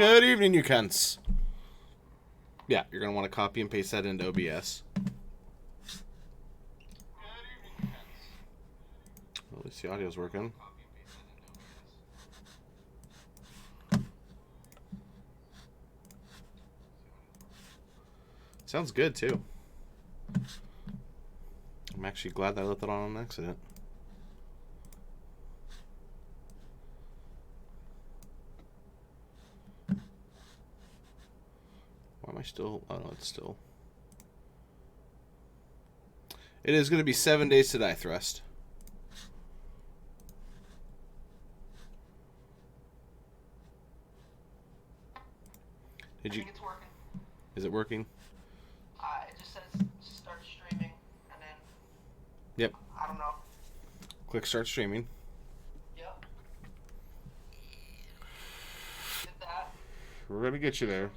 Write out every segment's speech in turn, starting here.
Good evening, you cunts. Yeah, you're going to want to copy and paste that into OBS. Well, at least the audio's working. Sounds good, too. I'm actually glad that I left it on accident. Why am I still... Oh, no, it's still... It is going to be 7 days to die, Thrust. Did you... I think it's working. Is it working? It just says start streaming, and then... Yep. I don't know. Click start streaming. Yep. Did that. We're going to get you there.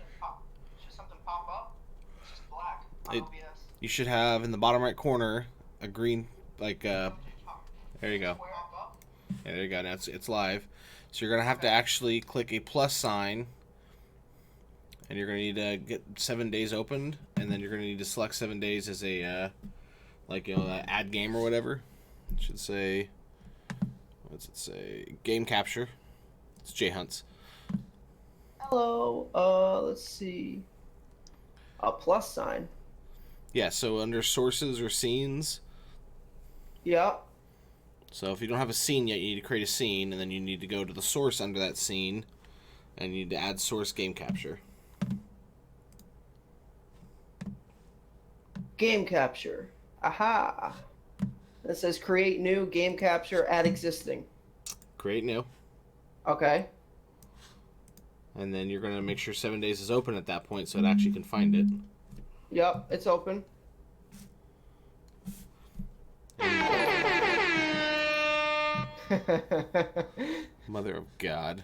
Should something pop up? It's just black. OBS. You should have in the bottom right corner a green, like, there you go. Yeah, there you go. Now it's live. So you're going to have to actually click a plus sign. And you're going to need to get 7 days opened. And then you're going to need to select 7 days as a, like, you know, add game or whatever. It should say, what's it say? Game capture. It's JHuntz. Hello. Let's see. A plus sign. Yeah, so under sources or scenes. Yeah. So if you don't have a scene yet, you need to create a scene. And then you need to go to the source under that scene. And you need to add source game capture. Game capture. Aha. It says create new, game capture, add existing. Create new. Okay. And then you're going to make sure 7 days is open at that point so it actually can find it. Yep, it's open. Mother of God.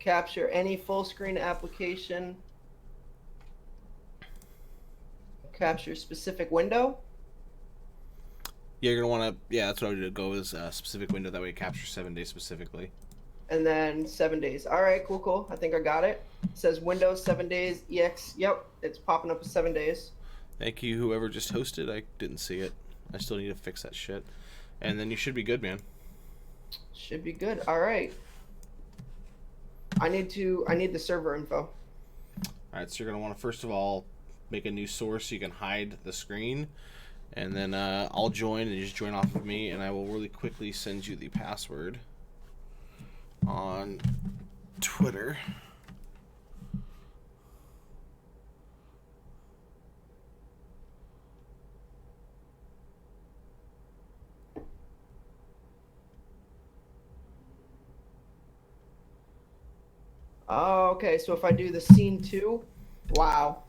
Capture any full screen application. Capture specific window. Yeah, you're going to want to... Yeah, that's what I would do. Go as a specific window. That way it captures 7 days specifically. And then 7 days. All right, cool. I think I got it. It says Windows 7 days EX. Yep, it's popping up as 7 days. Thank you, whoever just hosted. I didn't see it. I still need to fix that shit. And then you should be good, man. Should be good. All right. I need the server info. All right, so you're going to want to, first of all, make a new source so you can hide the screen. And then I'll join, and you just join off of me, and I will really quickly send you the password on Twitter. Oh, okay. So if I do the scene 2, wow.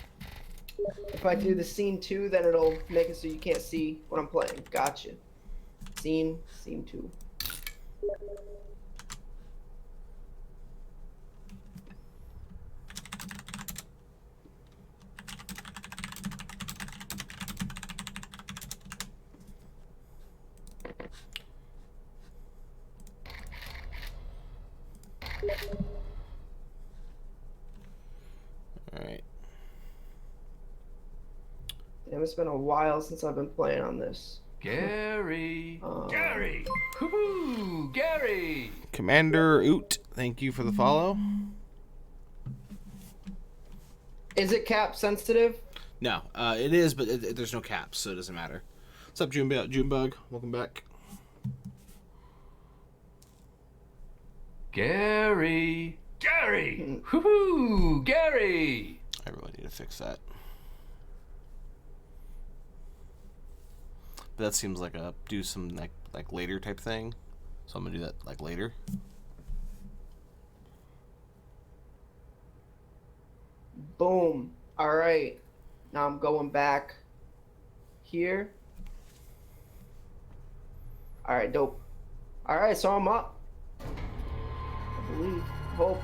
If I do the scene 2, then it'll make it so you can't see what I'm playing. Gotcha. Scene 2. Alright. Damn, it's been a while since I've been playing on this. Gary! Gary! Woo-hoo! Gary! Commander Oot, thank you for the follow. Is it cap sensitive? No, it is, but there's no caps, so it doesn't matter. What's up, Junebug? Welcome back. Gary! Gary! Woo-hoo! Gary! I really need to fix that. But that seems like do some like later type thing. So I'm gonna do that like later. Boom. All right. Now I'm going back here. All right, dope. All right, so I'm up. I believe. Hope.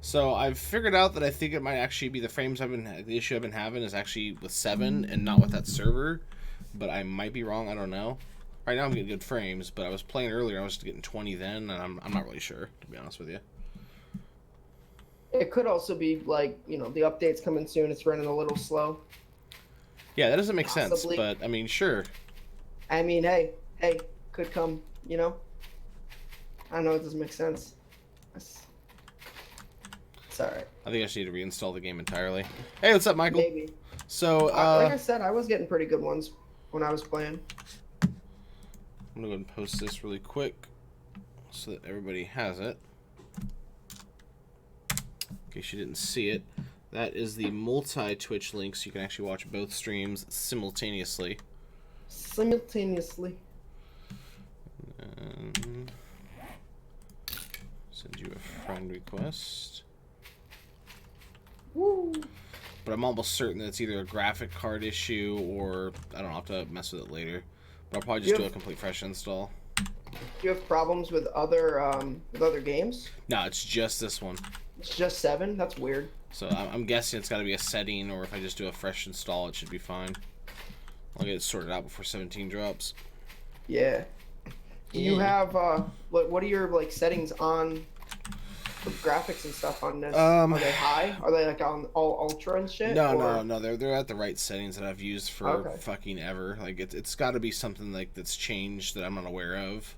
So I've figured out that I think it might actually be the issue I've been having is actually with 7 and not with that server, but I might be wrong. I don't know. Right now I'm getting good frames, but I was playing earlier. I was getting 20 then, and I'm not really sure, to be honest with you. It could also be like, you know, the update's coming soon. It's running a little slow. Yeah, that doesn't make sense, Possibly. but I mean, sure. I mean, hey, could come, you know? I know it doesn't make sense. It's alright. I think I just need to reinstall the game entirely. Hey, what's up, Michael? Maybe. So, like I said, I was getting pretty good ones when I was playing. I'm gonna go ahead and post this really quick so that everybody has it. In case you didn't see it, that is the multi-Twitch link, so you can actually watch both streams simultaneously. Simultaneously. And send you a friend request. Woo! But I'm almost certain that it's either a graphic card issue or I don't know, I'll have to mess with it later. But I'll probably just do a complete fresh install. Do you have problems with other games? No, it's just this one. It's just 7? That's weird. So I'm guessing it's got to be a setting, or if I just do a fresh install, it should be fine. I'll get it sorted out before 17 drops. Yeah. Do you have what are your like settings on for graphics and stuff on this? Are they high? Are they like on all ultra and shit? No. They're at the right settings that I've used for Okay. fucking ever. Like it's got to be something like that's changed that I'm not aware of,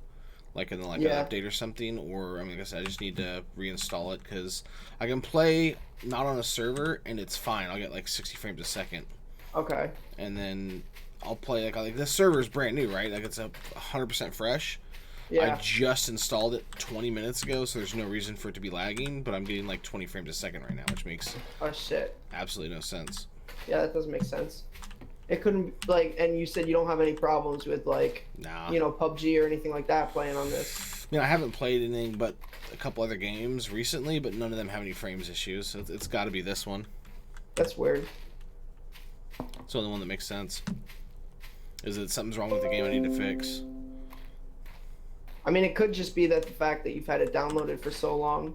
like in an update or something. Or I mean, like I said, I just need to reinstall it because I can play not on a server and it's fine. I'll get like 60 frames a second. Okay. And then I'll play like this server is brand new, right? Like it's 100% fresh. Yeah. I just installed it 20 minutes ago, so there's no reason for it to be lagging, but I'm getting like 20 frames a second right now, which makes Oh shit. absolutely no sense. Yeah, that doesn't make sense. It couldn't like, and you said you don't have any problems with like, Nah. you know, PUBG or anything like that playing on this. I haven't played anything but a couple other games recently, but none of them have any frames issues, so it's got to be this one. That's weird. It's the only one that makes sense. Is that something's wrong with the game I need to fix? I mean, it could just be that the fact that you've had it downloaded for so long.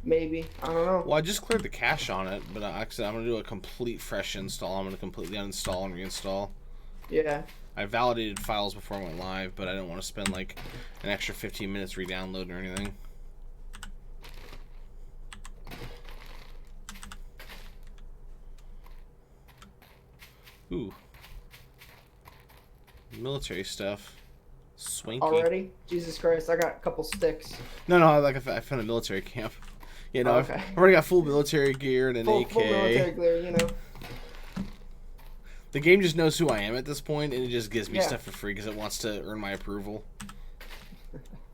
Maybe. I don't know. Well, I just cleared the cache on it, but actually I'm going to do a complete fresh install. I'm going to completely uninstall and reinstall. Yeah. I validated files before I went live, but I didn't want to spend like an extra 15 minutes re-downloading or anything. Ooh. Military stuff. Swanky. Already? Jesus Christ, I got a couple sticks. No, like I found a military camp. You know, okay. I've already got full military gear and an AK. Full military gear, you know. The game just knows who I am at this point, and it just gives me Yeah. stuff for free because it wants to earn my approval.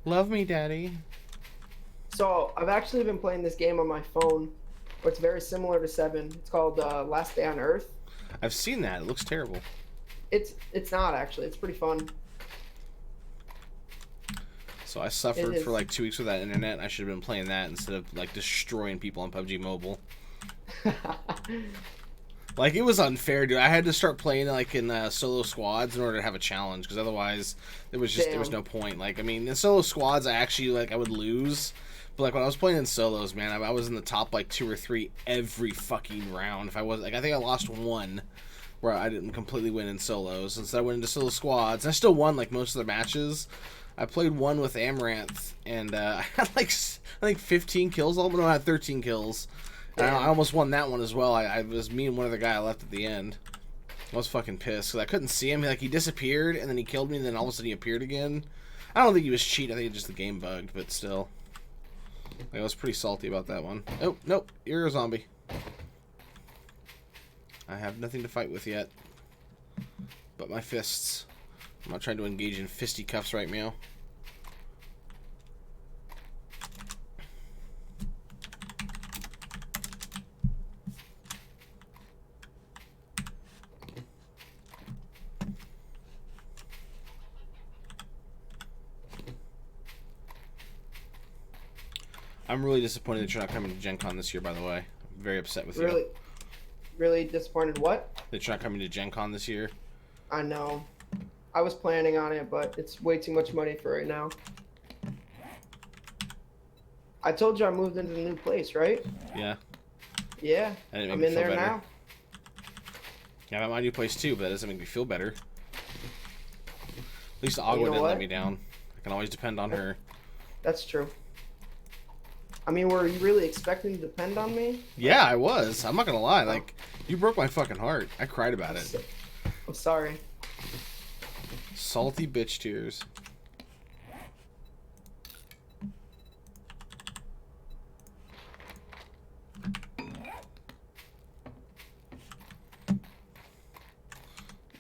Love me, daddy. So, I've actually been playing this game on my phone. It's very similar to 7. It's called Last Day on Earth. I've seen that. It looks terrible. It's not, actually. It's pretty fun. So I suffered for like 2 weeks without internet. I should have been playing that instead of like destroying people on PUBG Mobile. Like it was unfair, dude. I had to start playing like in solo squads in order to have a challenge, because otherwise there was no point. Like I mean, in solo squads, I would lose. But like when I was playing in solos, man, I was in the top like 2 or 3 every fucking round. If I was like, I think I lost one where I didn't completely win in solos. Instead, I went into solo squads. I still won like most of the matches. I played one with Amaranth, and I had like I think 15 kills. I had 13 kills. And I almost won that one as well. I was me and one other guy I left at the end. I was fucking pissed because I couldn't see him. Like he disappeared and then he killed me, and then all of a sudden he appeared again. I don't think he was cheating. I think just the game bugged, but still, like, I was pretty salty about that one. Oh nope, you're a zombie. I have nothing to fight with yet, but my fists. I'm not trying to engage in fisticuffs right now. I'm really disappointed that you're not coming to Gen Con this year, by the way. I'm very upset with you. Really disappointed what? That you're not coming to Gen Con this year. I know. I was planning on it, but it's way too much money for right now. I told you I moved into the new place, right? Yeah. Yeah. I'm in there now. Yeah, I'm at my new place too, but that doesn't make me feel better. At least Agua You know didn't let what? me down. I can always depend on her. That's true. I mean, were you really expecting to depend on me? Yeah, I was. I'm not gonna lie. Like, you broke my fucking heart. I cried about it. I'm sorry. Salty bitch tears.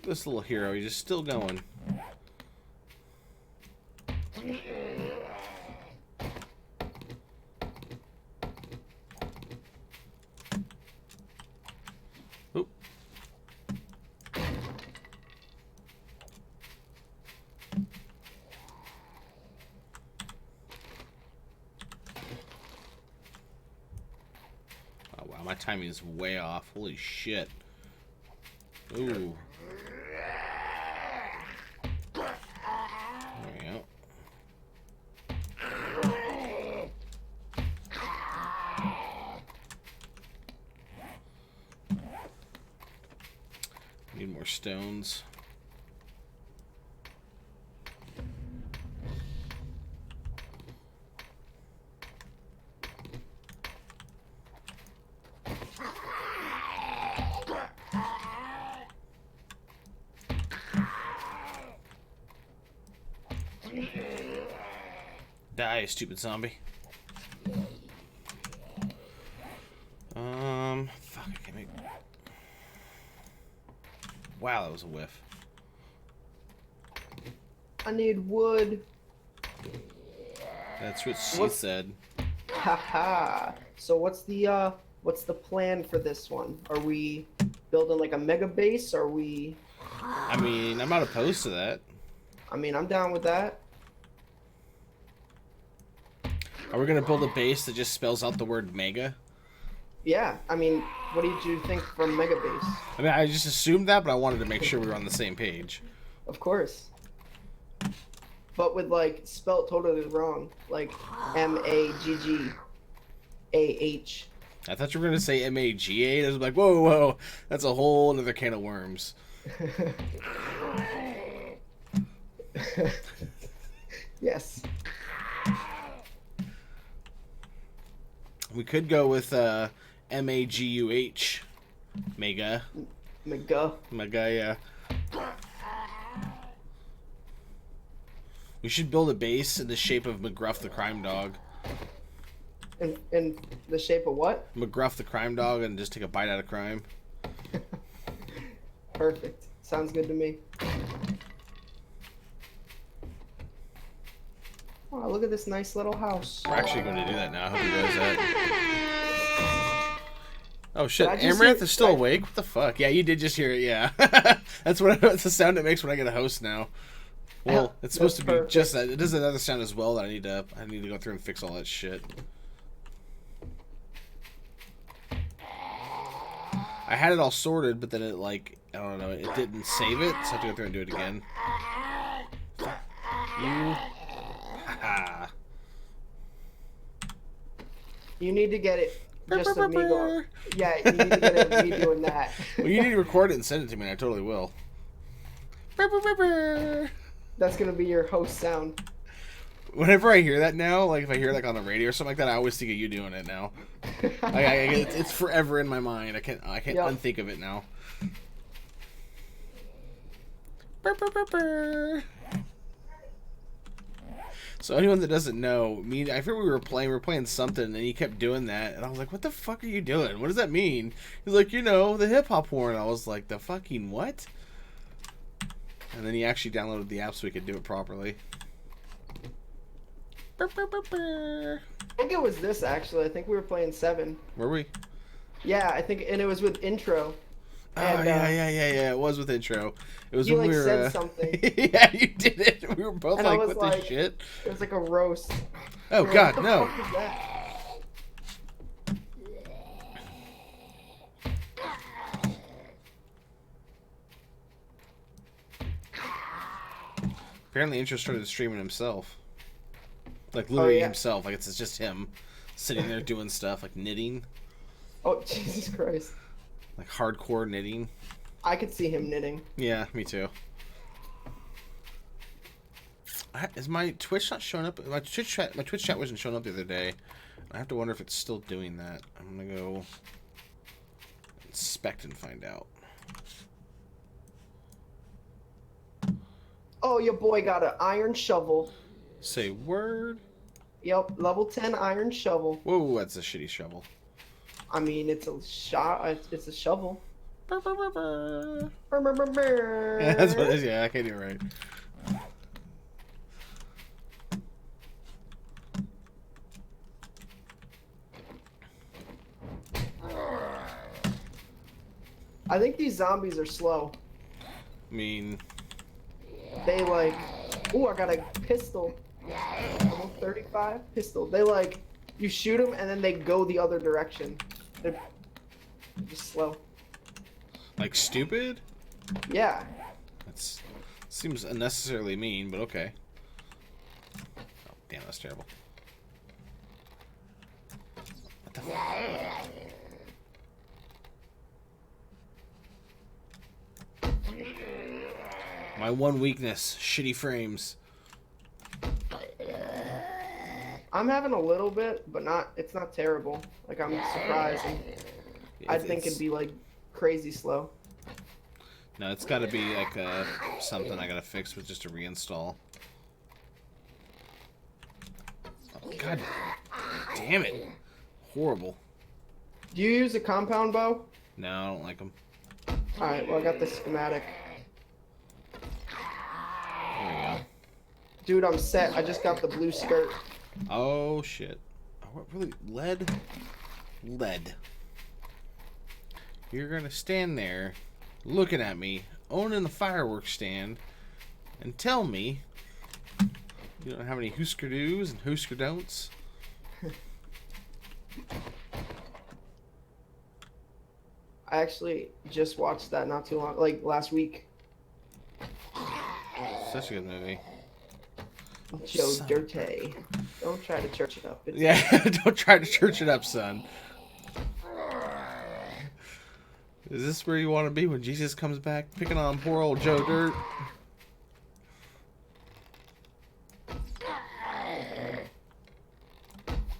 This little hero, he's just still going. Oop. Oh wow, my timing is way off. Holy shit. Ooh. There we go. Need more stones. Die, stupid zombie. Fuck, I can't make... Wow, that was a whiff. I need wood. That's what she What's- said. Haha. So what's the plan for this one? Are we building like a mega base? Are we? I mean, I'm not opposed to that. I mean, I'm down with that. Are we gonna build a base that just spells out the word mega? Yeah. I mean, what did you think for mega base? I mean, I just assumed that, but I wanted to make sure we were on the same page. Of course. But with like spelt totally wrong, like MAGGAH. I thought you were gonna say MAGA. I was like, whoa, whoa, that's a whole other can of worms. Yes. We could go with MAGUH, mega, Mega. yeah. We should build a base in the shape of McGruff the crime dog. In the shape of what? McGruff the crime dog, and just take a bite out of crime. Perfect. Sounds good to me. Oh, look at this nice little house. We're actually going to do that now. I hope he does that. Oh shit, Did I just Amaranth hear- is still I- awake? What the fuck? Yeah, you did just hear it, yeah. That's that's the sound it makes when I get a host now. Well, it's supposed to be That's perfect. just that. It does another sound as well that I need to go through and fix all that shit. I had it all sorted, but then it like, I don't know, it didn't save it, so I have to go through and do it again. Fuck you. Haha. You need to get it just of me going. Yeah, you need to get it of me doing that. Well, you need to record it and send it to me, and I totally will. That's gonna be your host sound. Whenever I hear that now, like if I hear like on the radio or something like that, I always think of you doing it now. It's forever in my mind. I can't Yep. unthink of it now. So anyone that doesn't know, I forget we were playing something, and he kept doing that, and I was like, "What the fuck are you doing? What does that mean?" He's like, the hip hop horn. I was like, "The fucking what?" And then he actually downloaded the app so we could do it properly. I think it was this actually. I think we were playing 7. Were we? Yeah, I think, and it was with intro. Oh, And, yeah. It was with intro. It was You, when like, we were. said something. Yeah, you did it. We were both And I like, was "What the like- shit?" It was like a roast. Oh What God, the no! fuck is that? Apparently, intro started streaming himself. Like literally yeah. himself. Like it's just him sitting there doing stuff like knitting, Oh, Jesus Christ. like hardcore knitting. I could see him knitting. Yeah, me too. Is my Twitch not showing up? My Twitch chat wasn't showing up the other day. I have to wonder if it's still doing that. I'm gonna go inspect and find out. Oh, your boy got an iron shovel. Say word. Yep, level 10 iron shovel. Whoa, that's a shitty shovel. I mean, it's a It's a shovel. Burr, burr, burr, burr. Brr, brr, brr, brr. Yeah, that's what it is. Yeah, I can't do it right. I think these zombies are slow. I mean, They like, ooh, I got a pistol. Level 35 pistol. They like, you shoot them and then they go the other direction. They're just slow. like stupid? Yeah. That's seems unnecessarily mean, but okay. Oh, damn, that's terrible. What the fuck? My one weakness, shitty frames. I'm having a little bit, but not. It's not terrible. Like I'm surprised. I think it'd be like crazy slow. No, it's got to be like something I gotta fix with just a reinstall. Oh, God damn it! Horrible. Do you use a compound bow? No, I don't like them. All right. Well, I got the schematic. There we go. Dude, I'm set. I just got the blue skirt. Oh shit! Oh, what really lead? Lead. You're gonna stand there, looking at me, owning the fireworks stand, and tell me you don't have any Husker do's and Husker don'ts. I actually just watched that not too long, like last week. Such a good movie. Joe Son. Dirte. Don't try to church it up. It's Yeah, don't try to church it up, son. Is this where you want to be when Jesus comes back, picking on poor old Joe Dirt?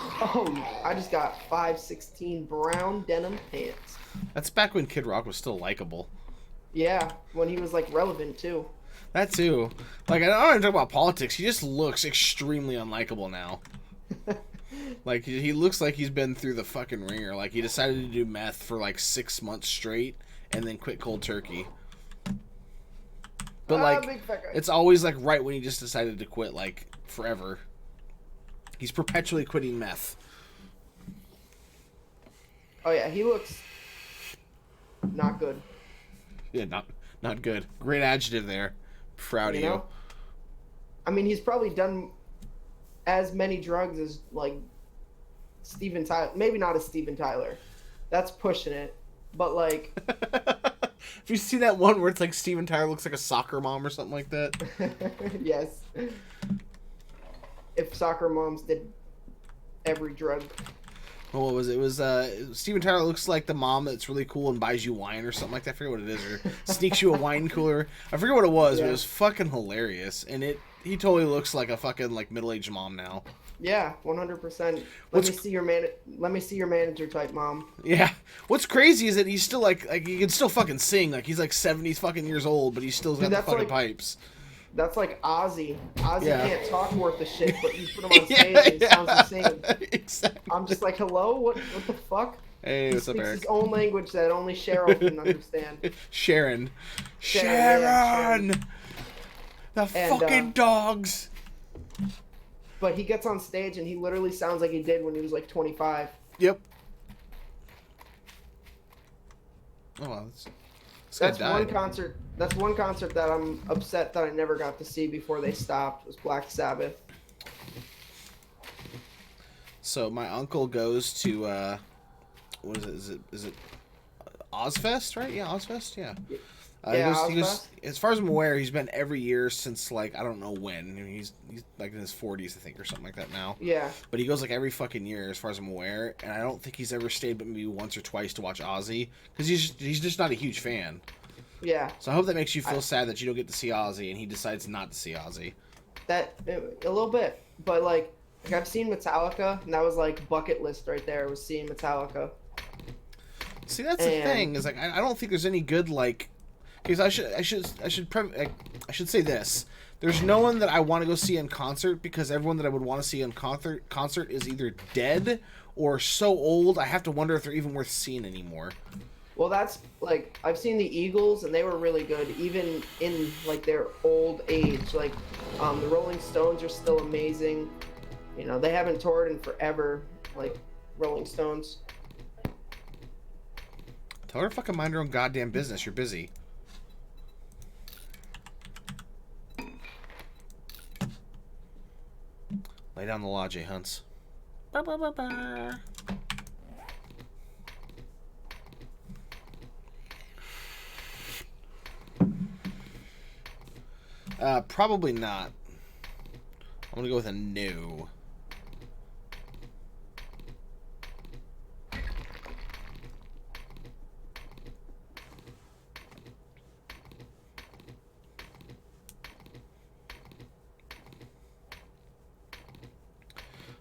Oh, I just got 516 brown denim pants. That's back when Kid Rock was still likable. Yeah, when he was like relevant too. That too. Like, I don't even talk about politics. He just looks extremely unlikable now. Like, he looks like he's been through the fucking ringer. Like, he decided to do meth for like 6 months straight and then quit cold turkey. But like, big fat guy. it's always like right when he just decided to quit, like forever. He's perpetually quitting meth. Oh yeah, he looks not good. Yeah, not good. Great adjective there. Proud of you. I mean, he's probably done as many drugs as like Steven Tyler. Maybe not as Steven Tyler. That's pushing it. But like, Have you seen that one where it's like Steven Tyler looks like a soccer mom or something like that? yes. If soccer moms did every drug. Well, what was it? It was Steven Tyler looks like the mom that's really cool and buys you wine or something like that. I forget what it is, or sneaks you a wine cooler. I forget what it was, but it was fucking hilarious. And he totally looks like a fucking like middle-aged mom now. Yeah, 100%. Let me see your manager type mom. Yeah. What's crazy is that he's still like he can still fucking sing. Like he's like 70 fucking years old, but he's still got the fucking pipes. That's like Ozzy. Ozzy Yeah. can't talk worth a shit, but you put him on stage and he sounds insane. Exactly. I'm just like, hello? What the fuck? Hey, He what's up, speaks Eric? his own language that only Cheryl can understand. Sharon. Sharon. The And, fucking dogs. But he gets on stage and he literally sounds like he did when he was like 25. Yep. Oh, well, this guy That's died. one concert. That's one concert that I'm upset that I never got to see before they stopped. Was Black Sabbath. So my uncle goes to what is it? Is it Ozfest, right? Yeah, Ozfest. Yeah. Yeah, he goes, Ozfest. as far as I'm aware, he's been every year since like I don't know when. I mean, he's like in his 40s, I think, or something like that now. Yeah. But he goes like every fucking year, as far as I'm aware, and I don't think he's ever stayed but maybe once or twice to watch Ozzy because he's just not a huge fan. Yeah. So I hope that makes you feel sad that you don't get to see Ozzy, and he decides not to see Ozzy. A little bit, but like I've seen Metallica, and that was like bucket list right there. Was seeing Metallica. See, that's the thing. Is like I don't think there's any good like, because I should say this. There's no one that I want to go see in concert because everyone that I would want to see in concert is either dead or so old I have to wonder if they're even worth seeing anymore. Well, that's like I've seen the Eagles and they were really good even in like their old age. Like the Rolling Stones are still amazing. You know, they haven't toured in forever, like Rolling Stones. Tell her to fucking mind her own goddamn business. You're busy. Lay down the law, JHuntz. Probably not. I'm gonna go with a no.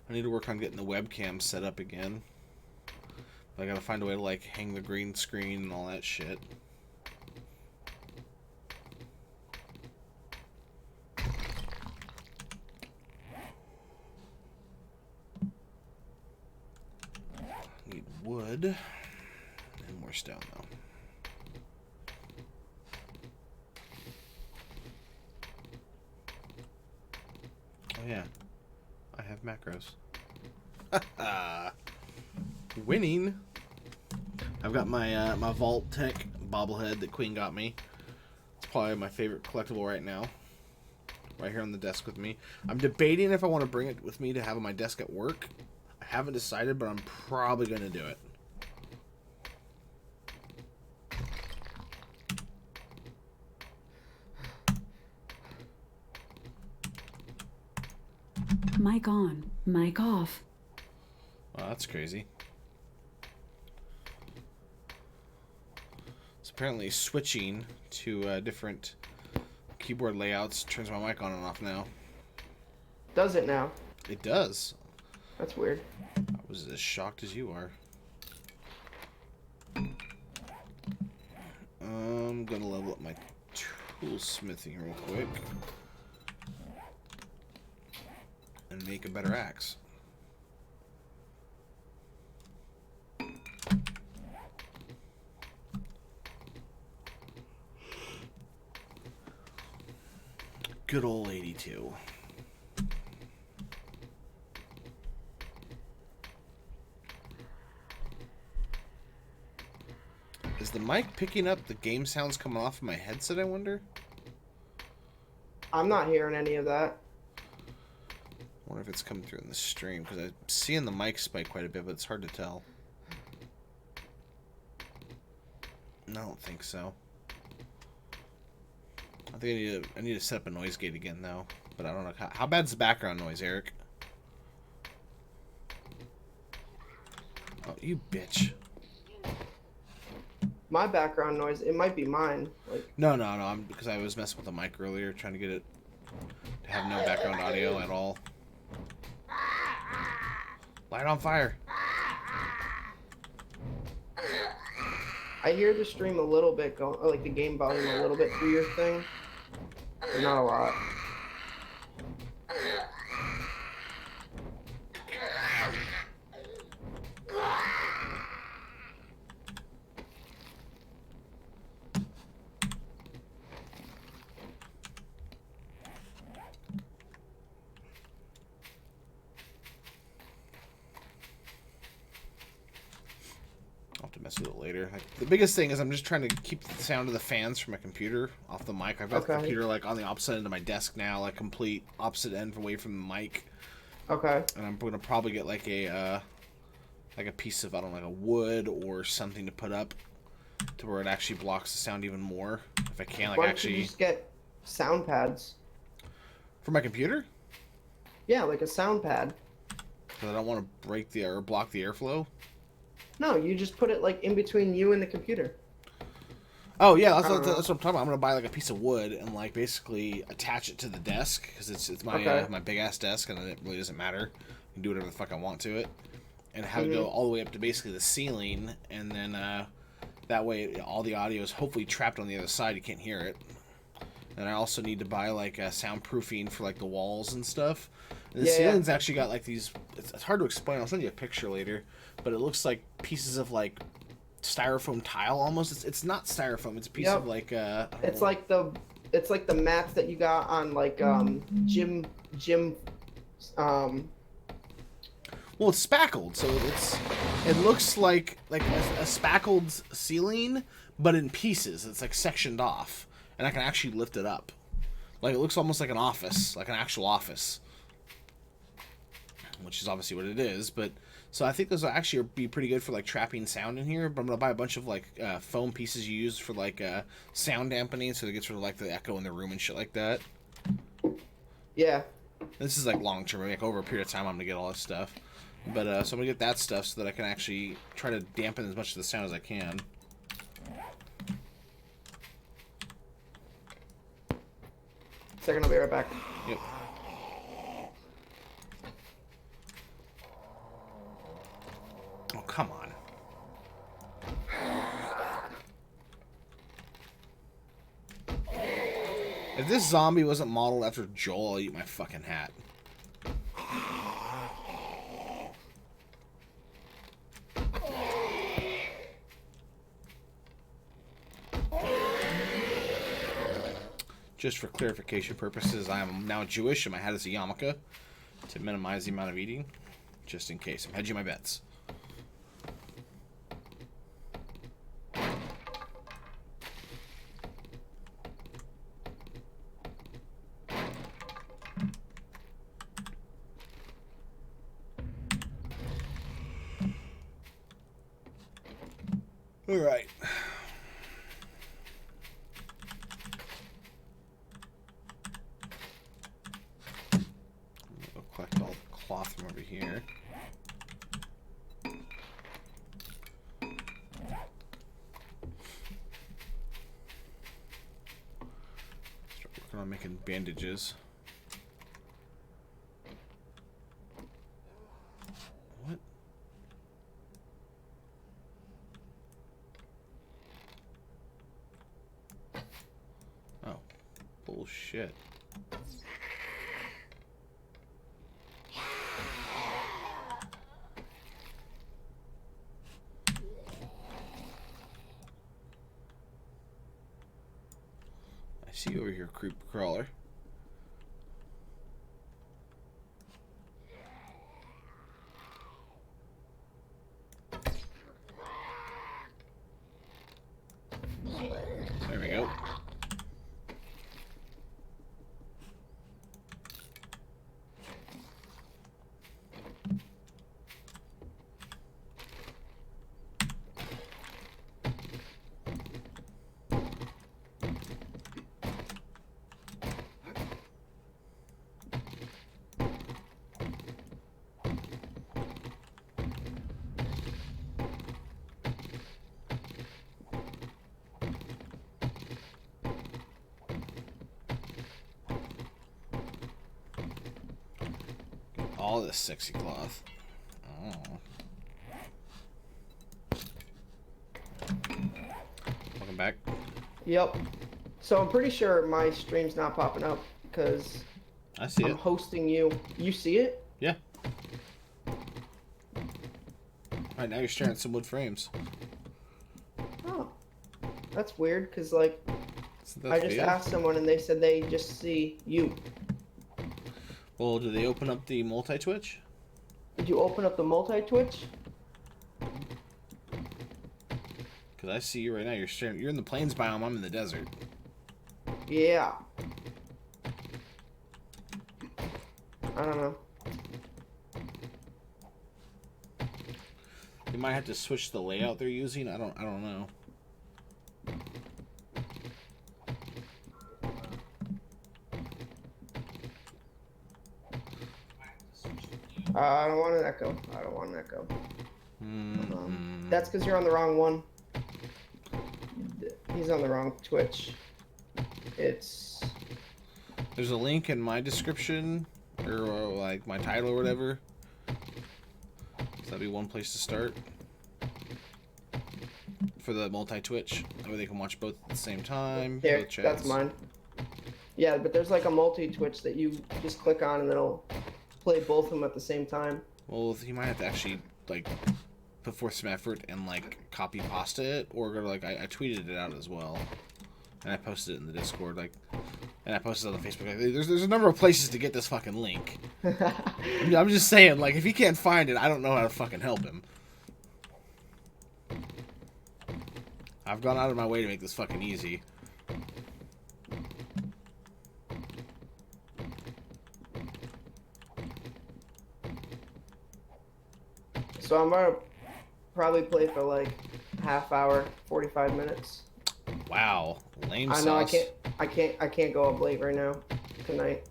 I need to work on getting the webcam set up again. But I gotta find a way to like hang the green screen and all that shit. Need wood and more stone though. Oh yeah. I have macros. Winning. I've got my my Vault Tech bobblehead that Queen got me. It's probably my favorite collectible right now. Right here on the desk with me. I'm debating if I want to bring it with me to have on my desk at work. I haven't decided, but I'm probably going to do it. Mic on, mic off. Wow, that's crazy. So apparently switching to different keyboard layouts turns my mic on and off now. Does it now? It does. That's weird. I was as shocked as you are. I'm gonna level up my tool smithing real quick. And make a better axe. Good old 82. Is the mic picking up the game sounds coming off of my headset, I wonder? I'm not hearing any of that. I wonder if it's coming through in the stream, because I'm seeing the mic spike quite a bit, but it's hard to tell. I don't think so. I think I need to set up a noise gate again, though. But I don't know. How bad's the background noise, Eric? Oh, you bitch. My background noise, it might be mine. Like No. Because I was messing with the mic earlier, trying to get it to have no background audio at all. Light on fire. I hear the stream a little bit going, or like the game volume a little bit through your thing, but not a lot. I'll have to mess with it later. The biggest thing is I'm just trying to keep the sound of the fans from my computer off the mic. I've got the computer like on the opposite end of my desk now, like complete opposite end away from the mic. Okay. And I'm gonna probably get like a piece of, I don't know, like a wood or something to put up to where it actually blocks the sound even more. If I can, like, Why don't actually you just get sound pads? for my computer. Yeah, like a sound pad. Because I don't want to break the or block the airflow. No, you just put it like in between you and the computer. Oh yeah, that's I don't what, know. that's what I'm talking about. I'm gonna buy like a piece of wood and like basically attach it to the desk because it's my Okay. my big ass desk and it really doesn't matter. I can do whatever the fuck I want to it, and have it Mm-hmm. go all the way up to basically the ceiling, and then that way all the audio is hopefully trapped on the other side. You can't hear it. And I also need to buy like soundproofing for like the walls and stuff. And the Yeah, yeah. ceiling's actually got like these. It's hard to explain. I'll send you a picture later, but it looks like pieces of like styrofoam tile almost. It's not styrofoam. It's a piece Yep. of like I don't It's know. like the mats that you got on like gym Well, it's spackled, so it looks like a spackled ceiling, but in pieces. It's like sectioned off, and I can actually lift it up. Like it looks almost like an office, like an actual office, which is obviously what it is. But so I think those will actually be pretty good for like trapping sound in here. But I'm gonna buy a bunch of like foam pieces you use for like sound dampening, so it gets rid of like the echo in the room and shit like that. Yeah. This is like long term, like over a period of time, I'm gonna get all this stuff. But so I'm gonna get that stuff so that I can actually try to dampen as much of the sound as I can. Second, I'll be right back. Yep. Oh, come on. If this zombie wasn't modeled after Joel, I'll eat my fucking hat. Just for clarification purposes, I am now Jewish and my hat is a yarmulke to minimize the amount of eating, just in case. I'm hedging my bets. All right. I'll collect all the cloth from over here. Start working on making bandages. What? Oh, bullshit. I see you over here, creep crawler. There we go. All this sexy cloth. Oh. Welcome back. Yep. So I'm pretty sure my stream's not popping up because I see I'm it. hosting you. You see it? Yeah. Alright, now you're staring at some wood frames. Oh, that's weird because like Isn't that I just weird? asked someone and they said they just see you. Well, do they open up the multi-twitch? Did you open up the multi-twitch? Because I see you right now. You're staring. You're in the plains biome. I'm in the desert. Yeah. I don't know. You might have to switch the layout they're using. I don't know. I don't want an echo. I don't want an echo. That's because you're on the wrong one. he's on the wrong Twitch. It's... There's a link in my description, or like my title or whatever. So that'd be one place to start. For the multi-Twitch. That way they can watch both at the same time. There, both chats. that's mine. Yeah, but there's like a multi-Twitch that you just click on and it'll play both of them at the same time. Well, you might have to actually, like, put forth some effort and, like, copy pasta it, or go to, like, I tweeted it out as well. And I posted it in the Discord, like, and I posted it on the Facebook. Like, there's a number of places to get this fucking link. I'm just saying, like, if he can't find it, I don't know how to fucking help him. I've gone out of my way to make this fucking easy. So I'm gonna probably play for like half hour, 45 minutes. Wow, lame I know sauce. I can't go up late right now tonight.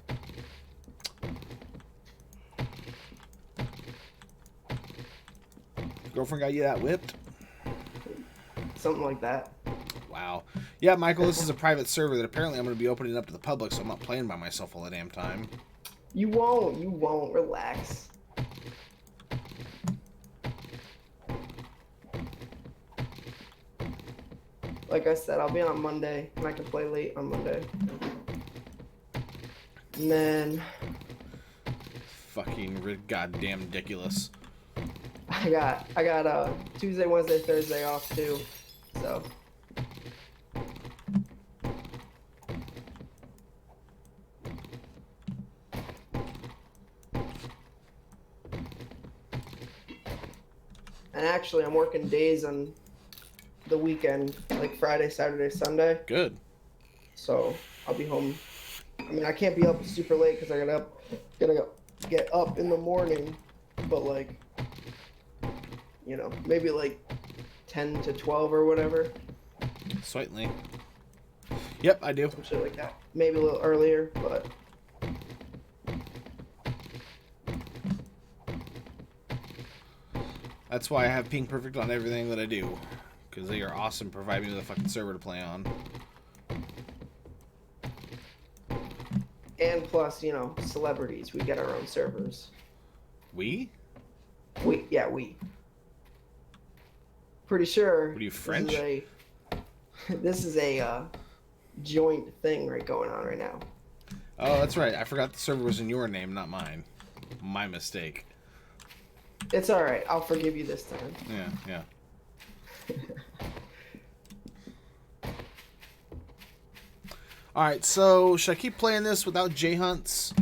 Girlfriend got you that whipped? Something like that. Wow. Yeah, Michael, this is a private server that apparently I'm going to be opening up to the public, so I'm not playing by myself all the damn time. You won't. Relax. Like I said, I'll be on Monday, and I can play late on Monday. And then Fucking goddamn ridiculous. I got Tuesday, Wednesday, Thursday off too. So and actually I'm working days on the weekend, like Friday, Saturday, Sunday. Good. So I'll be home. I mean, I can't be up super late because I gotta get up in the morning, but like, you know, maybe like 10 to 12 or whatever. Slightly. Yep, I do. Some shit like that. Maybe a little earlier, but That's why I have Ping Perfect on everything that I do. Because they are awesome, providing me with a fucking server to play on. and plus, you know, celebrities. We get our own servers. We? We. Pretty sure. What are you, French? This is a joint thing going on right now. Oh, that's right. I forgot the server was in your name, not mine. My mistake. It's all right. I'll forgive you this time. Yeah. Alright, so should I keep playing this without JHuntz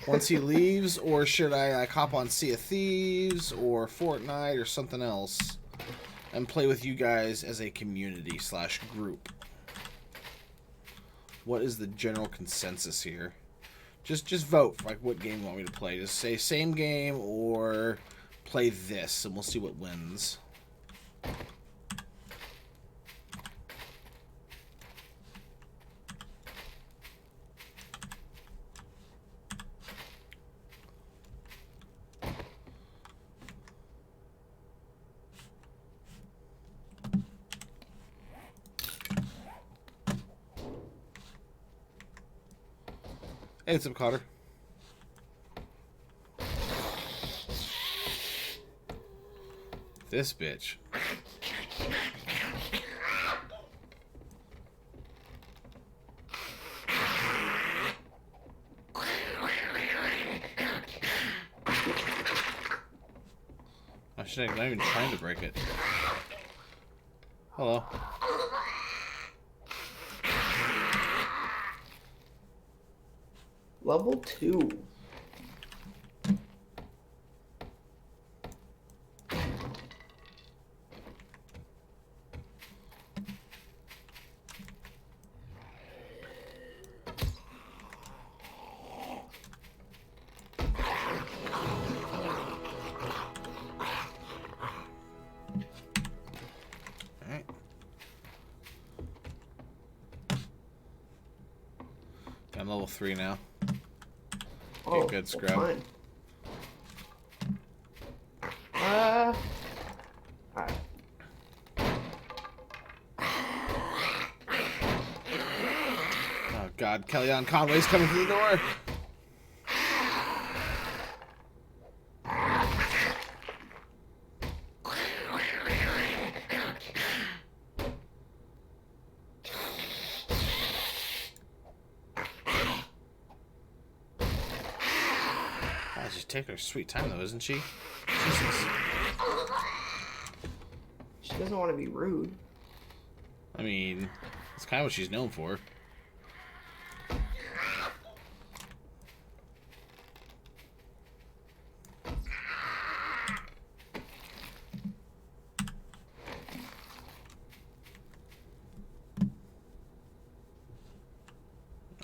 once he leaves, or should I like hop on Sea of Thieves or Fortnite or something else and play with you guys as a community / group? What is the general consensus here? Just vote for like what game you want me to play. Just say same game or play this, and we'll see what wins. Hey, what's up, Cotter? This bitch. I should have not even trying to break it. Hello. Level 2. Alright. I'm level 3 now. Oh, good, well, Scrub. fine. Alright. God, Kellyanne Conway's coming through the door. Wow, she's taking her sweet time though, isn't she? Jesus. She doesn't want to be rude. I mean, it's kind of what she's known for.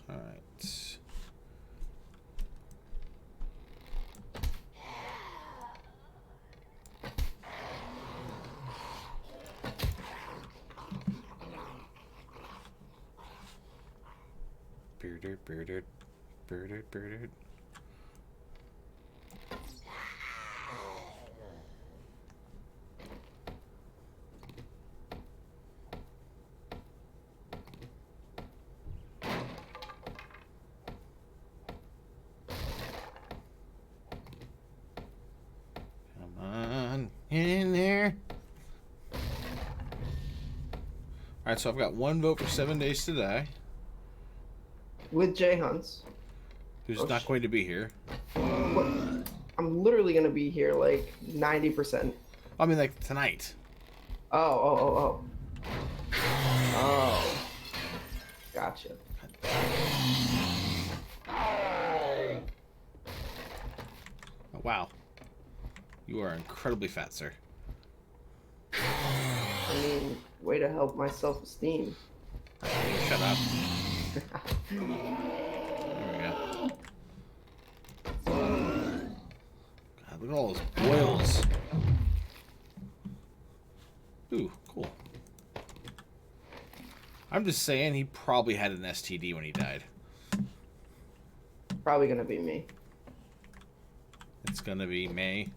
All right. Bearded. Come on, in there. Alright, so I've got one vote for 7 Days to Die. With JHuntz. Who's not going to be here. What? I'm literally gonna be here like 90%. I mean, like, tonight. Oh. Gotcha. Oh, wow. You are incredibly fat, sir. I mean, way to help my self-esteem. Shut up. There we go. God, look at all those boils. Ooh, cool. I'm just saying he probably had an STD when he died. Probably gonna be me. It's gonna be May.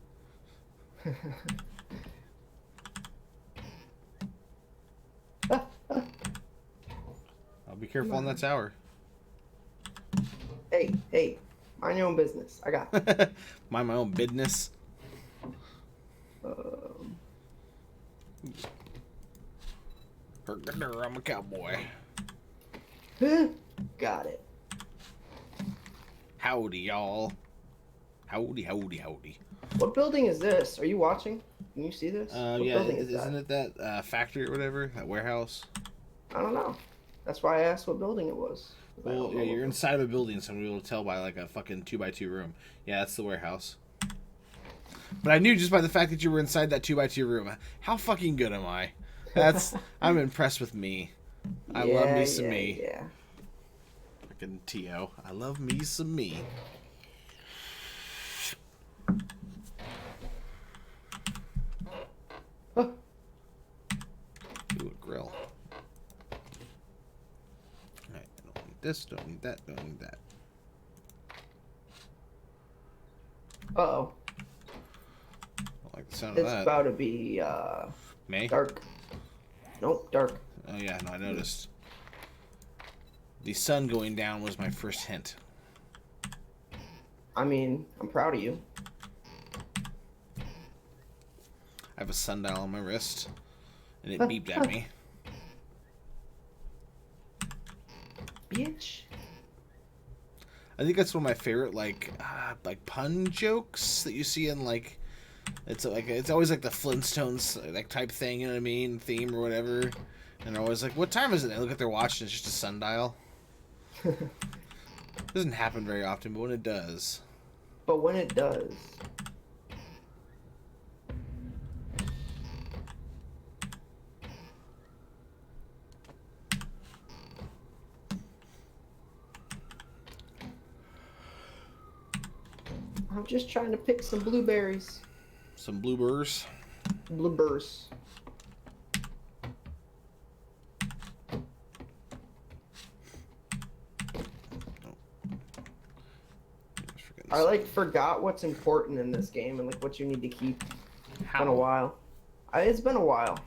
I'll be careful on that tower. Hey, mind your own business. I got it. Mind my own business. I'm a cowboy. Got it. Howdy, y'all. Howdy. What building is this? Are you watching? Can you see this? What Yeah, building is isn't it that factory or whatever? That warehouse? I don't know. That's why I asked what building it was. I Well, don't know yeah, what you're inside of a building, so I'm able to tell by like a fucking 2x2 room. Yeah, that's the warehouse. But I knew just by the fact that you were inside that 2x2 room. How fucking good am I? I'm impressed with me. I love me some me. Yeah. Fucking T.O. I love me some me. Huh. Ooh, a grill. Alright, I don't need this, don't need that, don't need that. Uh-oh. I like the sound of It's that. about to be, May? dark. Nope, dark. Oh yeah, no, I noticed. The sun going down was my first hint. I mean, I'm proud of you. I have a sundial on my wrist, and it beeped at me. Bitch. I think that's one of my favorite like pun jokes that you see in like it's always like the Flintstones like type thing, you know what I mean, theme or whatever. And they're always like, "What time is it?" And I look at their watch, and it's just a sundial. Doesn't happen very often, but when it does, But when it does. I'm just trying to pick some blueberries. some bluebirds. Bluebirds. I like forgot what's important in this game and like what you need to keep. It's been a while. It's been a while.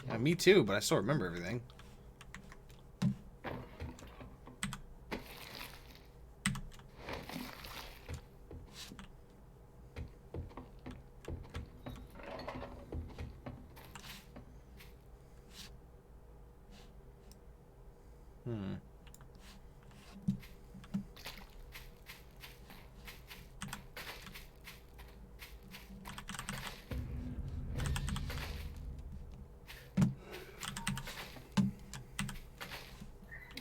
Yeah, me too, but I still remember everything. Hmm.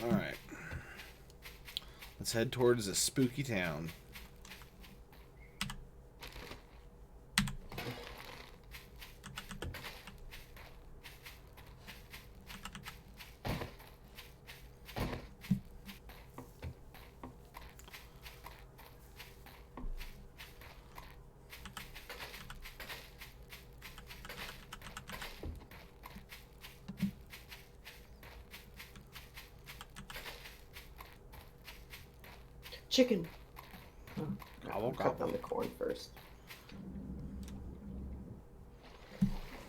All right. Let's head towards a spooky town. Chicken. Oh, Gobble, cut gobble. down the corn first.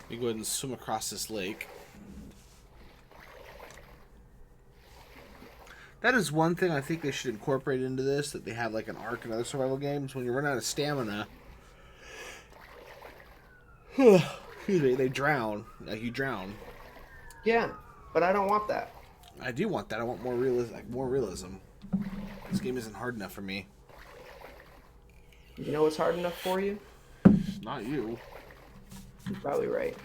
We go ahead and swim across this lake. That is one thing I think they should incorporate into this, that they have like an arc in other survival games. When you run out of stamina, excuse me, they drown. Like you drown. Yeah, but I don't want that. I do want that. I want more realism. This game isn't hard enough for me. You know what's hard enough for you? Not you. You're probably right.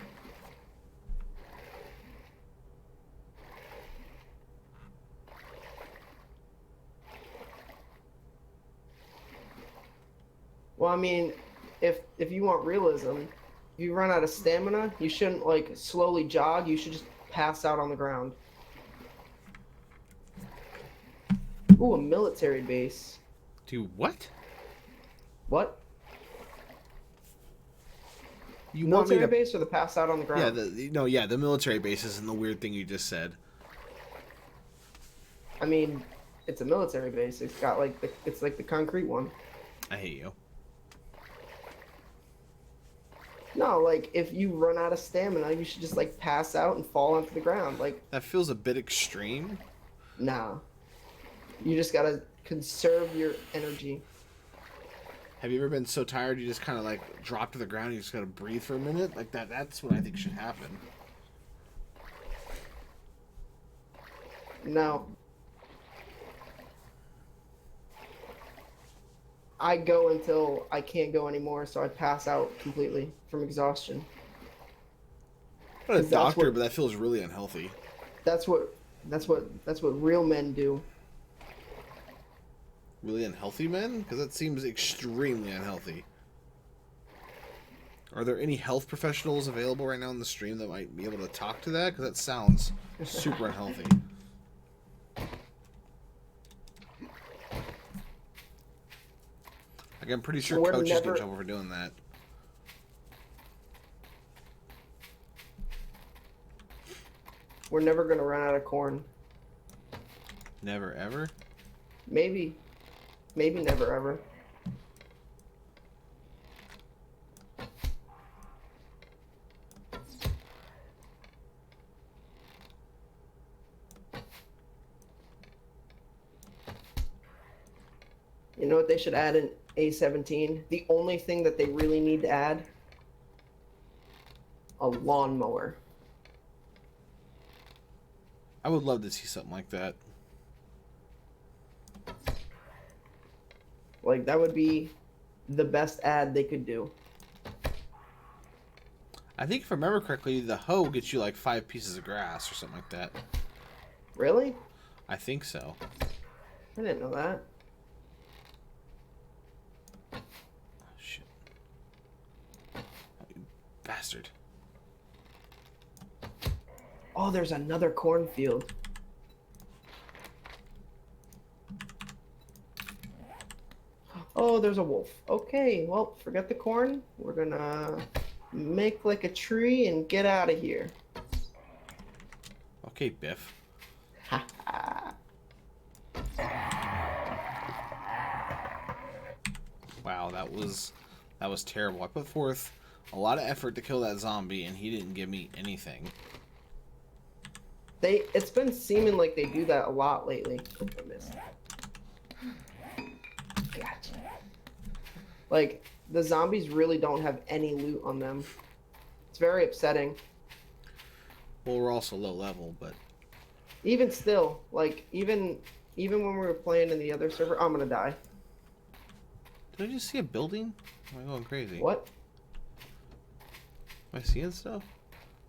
Well, I mean, if you want realism, if you run out of stamina, you shouldn't like slowly jog. You should just pass out on the ground. Ooh, a military base. Do what? What? You want me Military to? base or the pass out on the ground? Yeah, the military base isn't the weird thing you just said. I mean, it's a military base. It's got like it's like the concrete one. I hate you. No, like if you run out of stamina, you should just like pass out and fall onto the ground. Like, That feels a bit extreme. nah. You just gotta conserve your energy. Have you ever been so tired you just kind of like drop to the ground and you just gotta breathe for a minute? Like that. That's what I think should happen. No. I go until I can't go anymore, so I pass out completely from exhaustion. I'm not a That's doctor, what- but that feels really unhealthy. That's what real men do. Really unhealthy men? Because that seems extremely unhealthy. Are there any health professionals available right now in the stream that might be able to talk to that? Because that sounds super unhealthy. Like, I'm pretty sure We're coaches get in never- trouble for doing that. We're never gonna run out of corn. Never ever? Maybe never ever. You know what they should add in A17? The only thing that they really need to add? A lawnmower. I would love to see something like that. Like, that would be the best ad they could do. I think if I remember correctly, the hoe gets you like 5 pieces of grass or something like that. Really? I think so. I didn't know that. Oh, shit. Oh, you bastard. Oh, there's another cornfield. Oh, there's a wolf. Okay, well, forget the corn. We're gonna make like a tree and get out of here. Okay, Biff. Wow, that was terrible. I put forth a lot of effort to kill that zombie, and he didn't give me anything. It's been seeming like they do that a lot lately. Oh, I missed. Gotcha. Like, the zombies really don't have any loot on them. It's very upsetting. Well, we're also low level, but Even still, like even when we were playing in the other server, I'm gonna die. Did I just see a building? Am I going crazy? What? Am I seeing stuff?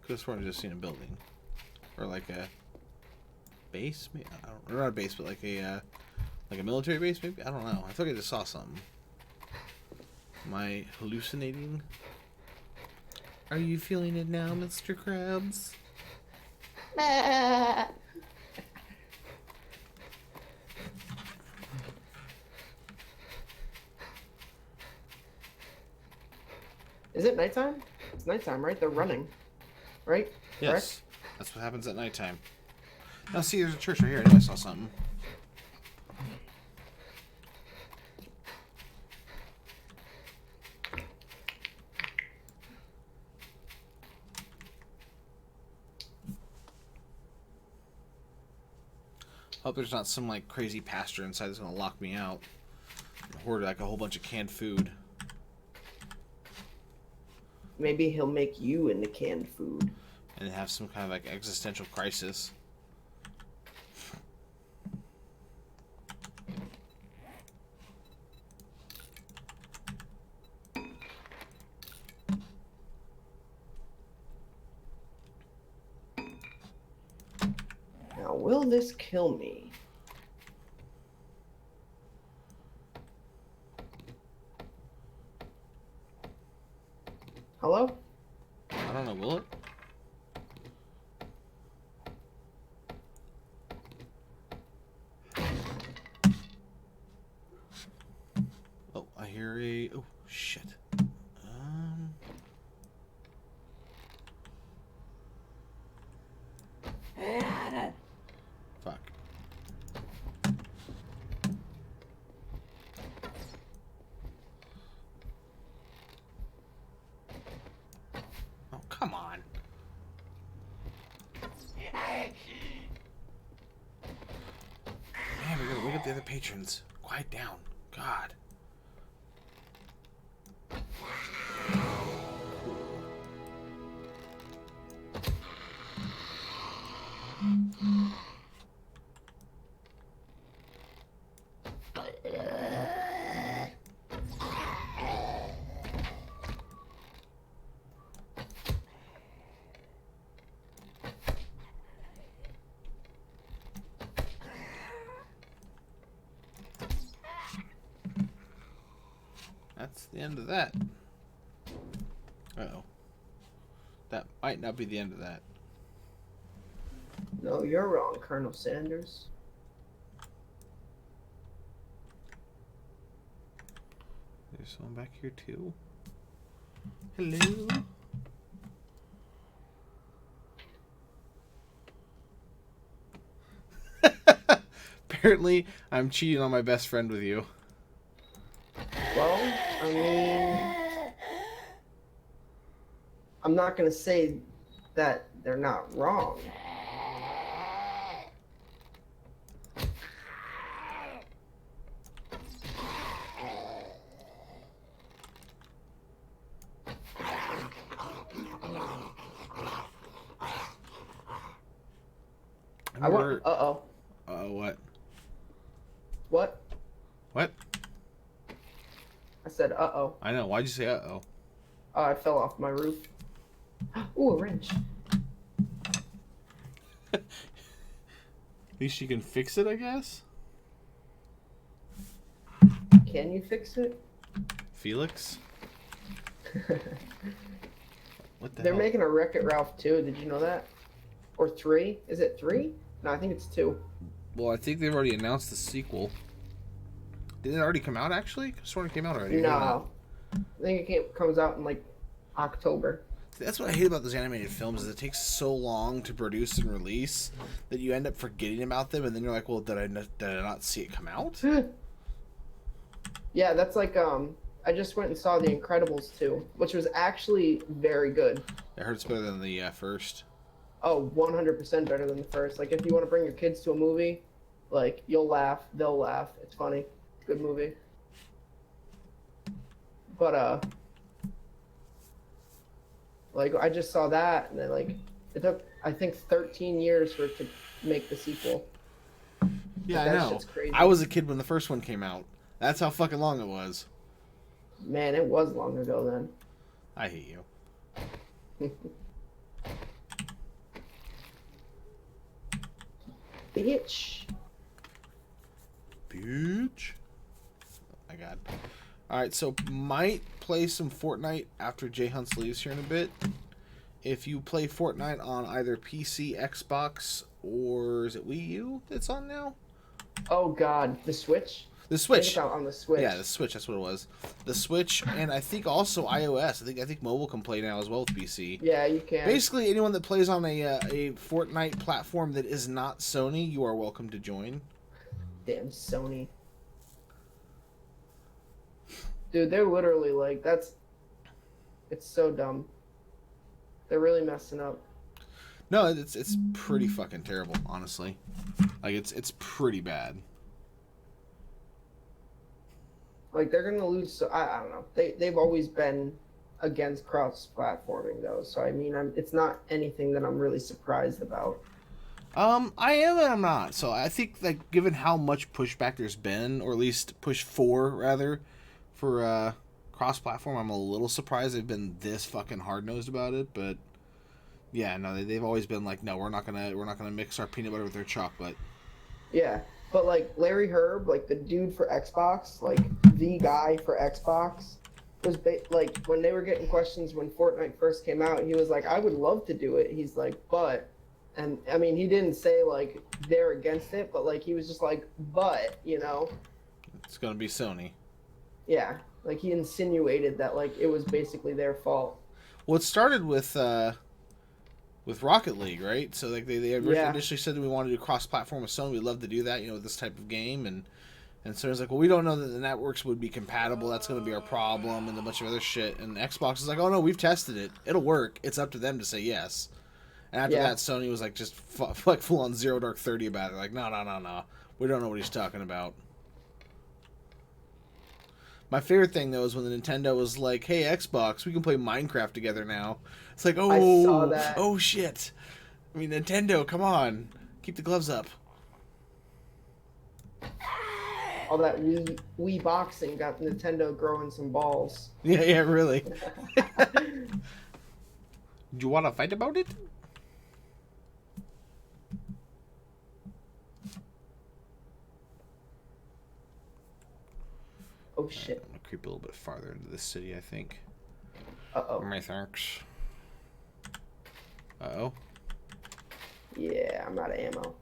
Could have sworn I just seen a building, or like a base. Maybe I don't, or not a base, but like a military base. Maybe I don't know. I thought I just saw something. Am I hallucinating? Are you feeling it now, Mr. Krabs? Is it nighttime? It's nighttime, right? They're running, right? Yes. Correct? That's what happens at nighttime. Now see, there's a church right here. I knew I saw something. Hope there's not some like crazy pastor inside that's gonna lock me out. Hoard like a whole bunch of canned food. Maybe he'll make you into canned food. And have some kind of like existential crisis. Now, will this kill me? Hello? I don't know, will it? Oh, I hear a... Oh, shit. Fuck. Oh, come on. Man, we gotta wake up the other patrons. Quiet down. God. That's the end of that. Uh-oh. That might not be the end of that. No, you're wrong, Colonel Sanders. There's someone back here too. Hello? Apparently, I'm cheating on my best friend with you. Well, I mean, I'm not gonna say that they're not wrong. I want. Uh-oh. What? What? What? I said uh-oh. I know. Why'd you say uh-oh? Oh, I fell off my roof. Ooh, a wrench. At least you can fix it, I guess? Can you fix it? Felix? What the They're hell? making a Wreck-It Ralph 2. Did you know that? Or 3? Is it 3? No, I think it's 2. Well, I think they've already announced the sequel. Did it already come out, actually? I swear it came out already. No. I think it comes out in, like, October. That's what I hate about those animated films is it takes so long to produce and release that you end up forgetting about them, and then you're like, well, did I not see it come out? Yeah, that's like, I just went and saw The Incredibles 2, which was actually very good. It hurts better than the first. Oh, 100% better than the first. Like, if you want to bring your kids to a movie, like, you'll laugh, they'll laugh. It's funny. Good movie. But, like, I just saw that, and then, like, it took, I think 13 years for it to make the sequel. Yeah, I That know. shit's crazy. I was a kid when the first one came out. That's how fucking long it was. Man, it was long ago then. I hate you. Bitch. Bitch. My God. Alright, so might play some Fortnite after JHuntz leaves here in a bit. If you play Fortnite on either PC, Xbox, or is it Wii U that's on now? Oh God, the Switch. The I think Switch. it's out on the Switch. Yeah, the Switch, that's what it was. The Switch, and I think also iOS. I think mobile can play now as well with PC. Yeah, you can. Basically, anyone that plays on a Fortnite platform that is not Sony, you are welcome to join. Damn Sony. Dude, they're literally like, it's so dumb. They're really messing up. No, it's pretty fucking terrible, honestly. Like it's pretty bad. Like they're gonna lose. So I don't know. They've always been against cross-platforming though. So I mean, it's not anything that I'm really surprised about. I am and I'm not. So I think like given how much pushback there's been, or at least push for rather, for cross-platform, I'm a little surprised they've been this fucking hard-nosed about it. But yeah, no, they've always been like, no, we're not gonna mix our peanut butter with their chocolate. Yeah, but like Larry Herb, like the dude for Xbox, like the guy for Xbox, was like when they were getting questions when Fortnite first came out, he was like, I would love to do it. He's like, but, and I mean, he didn't say like they're against it, but like he was just like, but, you know, It's gonna be Sony. yeah, like he insinuated that like it was basically their fault. Well, it started with Rocket League, right? So like they initially said that we wanted to do cross-platform with Sony. We'd love to do that, you know, with this type of game, and so it's like, well, we don't know that the networks would be compatible. That's going to be our problem, and a bunch of other shit. And Xbox is like, oh no, we've tested it. It'll work. It's up to them to say yes. And after that, Sony was like just like full on Zero Dark 30 about it. Like, no, we don't know what he's talking about. My favorite thing though is when the Nintendo was like, "Hey Xbox, we can play Minecraft together now." It's like, I saw that. oh shit! I mean, Nintendo, come on, keep the gloves up. All that Wii boxing got Nintendo growing some balls. Yeah, really. Do you want to fight about it? Oh shit. I'm gonna creep a little bit farther into this city, I think. Uh-oh. My thanks. Uh-oh. Yeah, I'm out of ammo.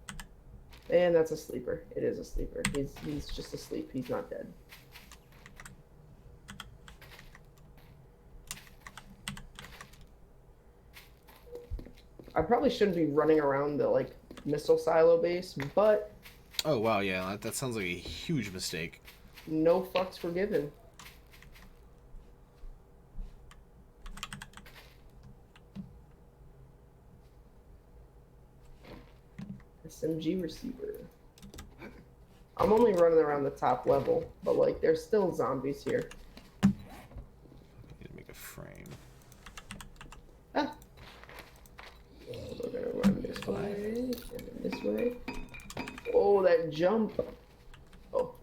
And that's a sleeper. It is a sleeper. He's just asleep. He's not dead. I probably shouldn't be running around the like missile silo base, but Oh wow, yeah, that sounds like a huge mistake. no fucks were given. SMG receiver. I'm only running around the top level, but like there's still zombies here. Need to make a frame. Ah. We're gonna run this way and then this way. Oh, that jump. Oh.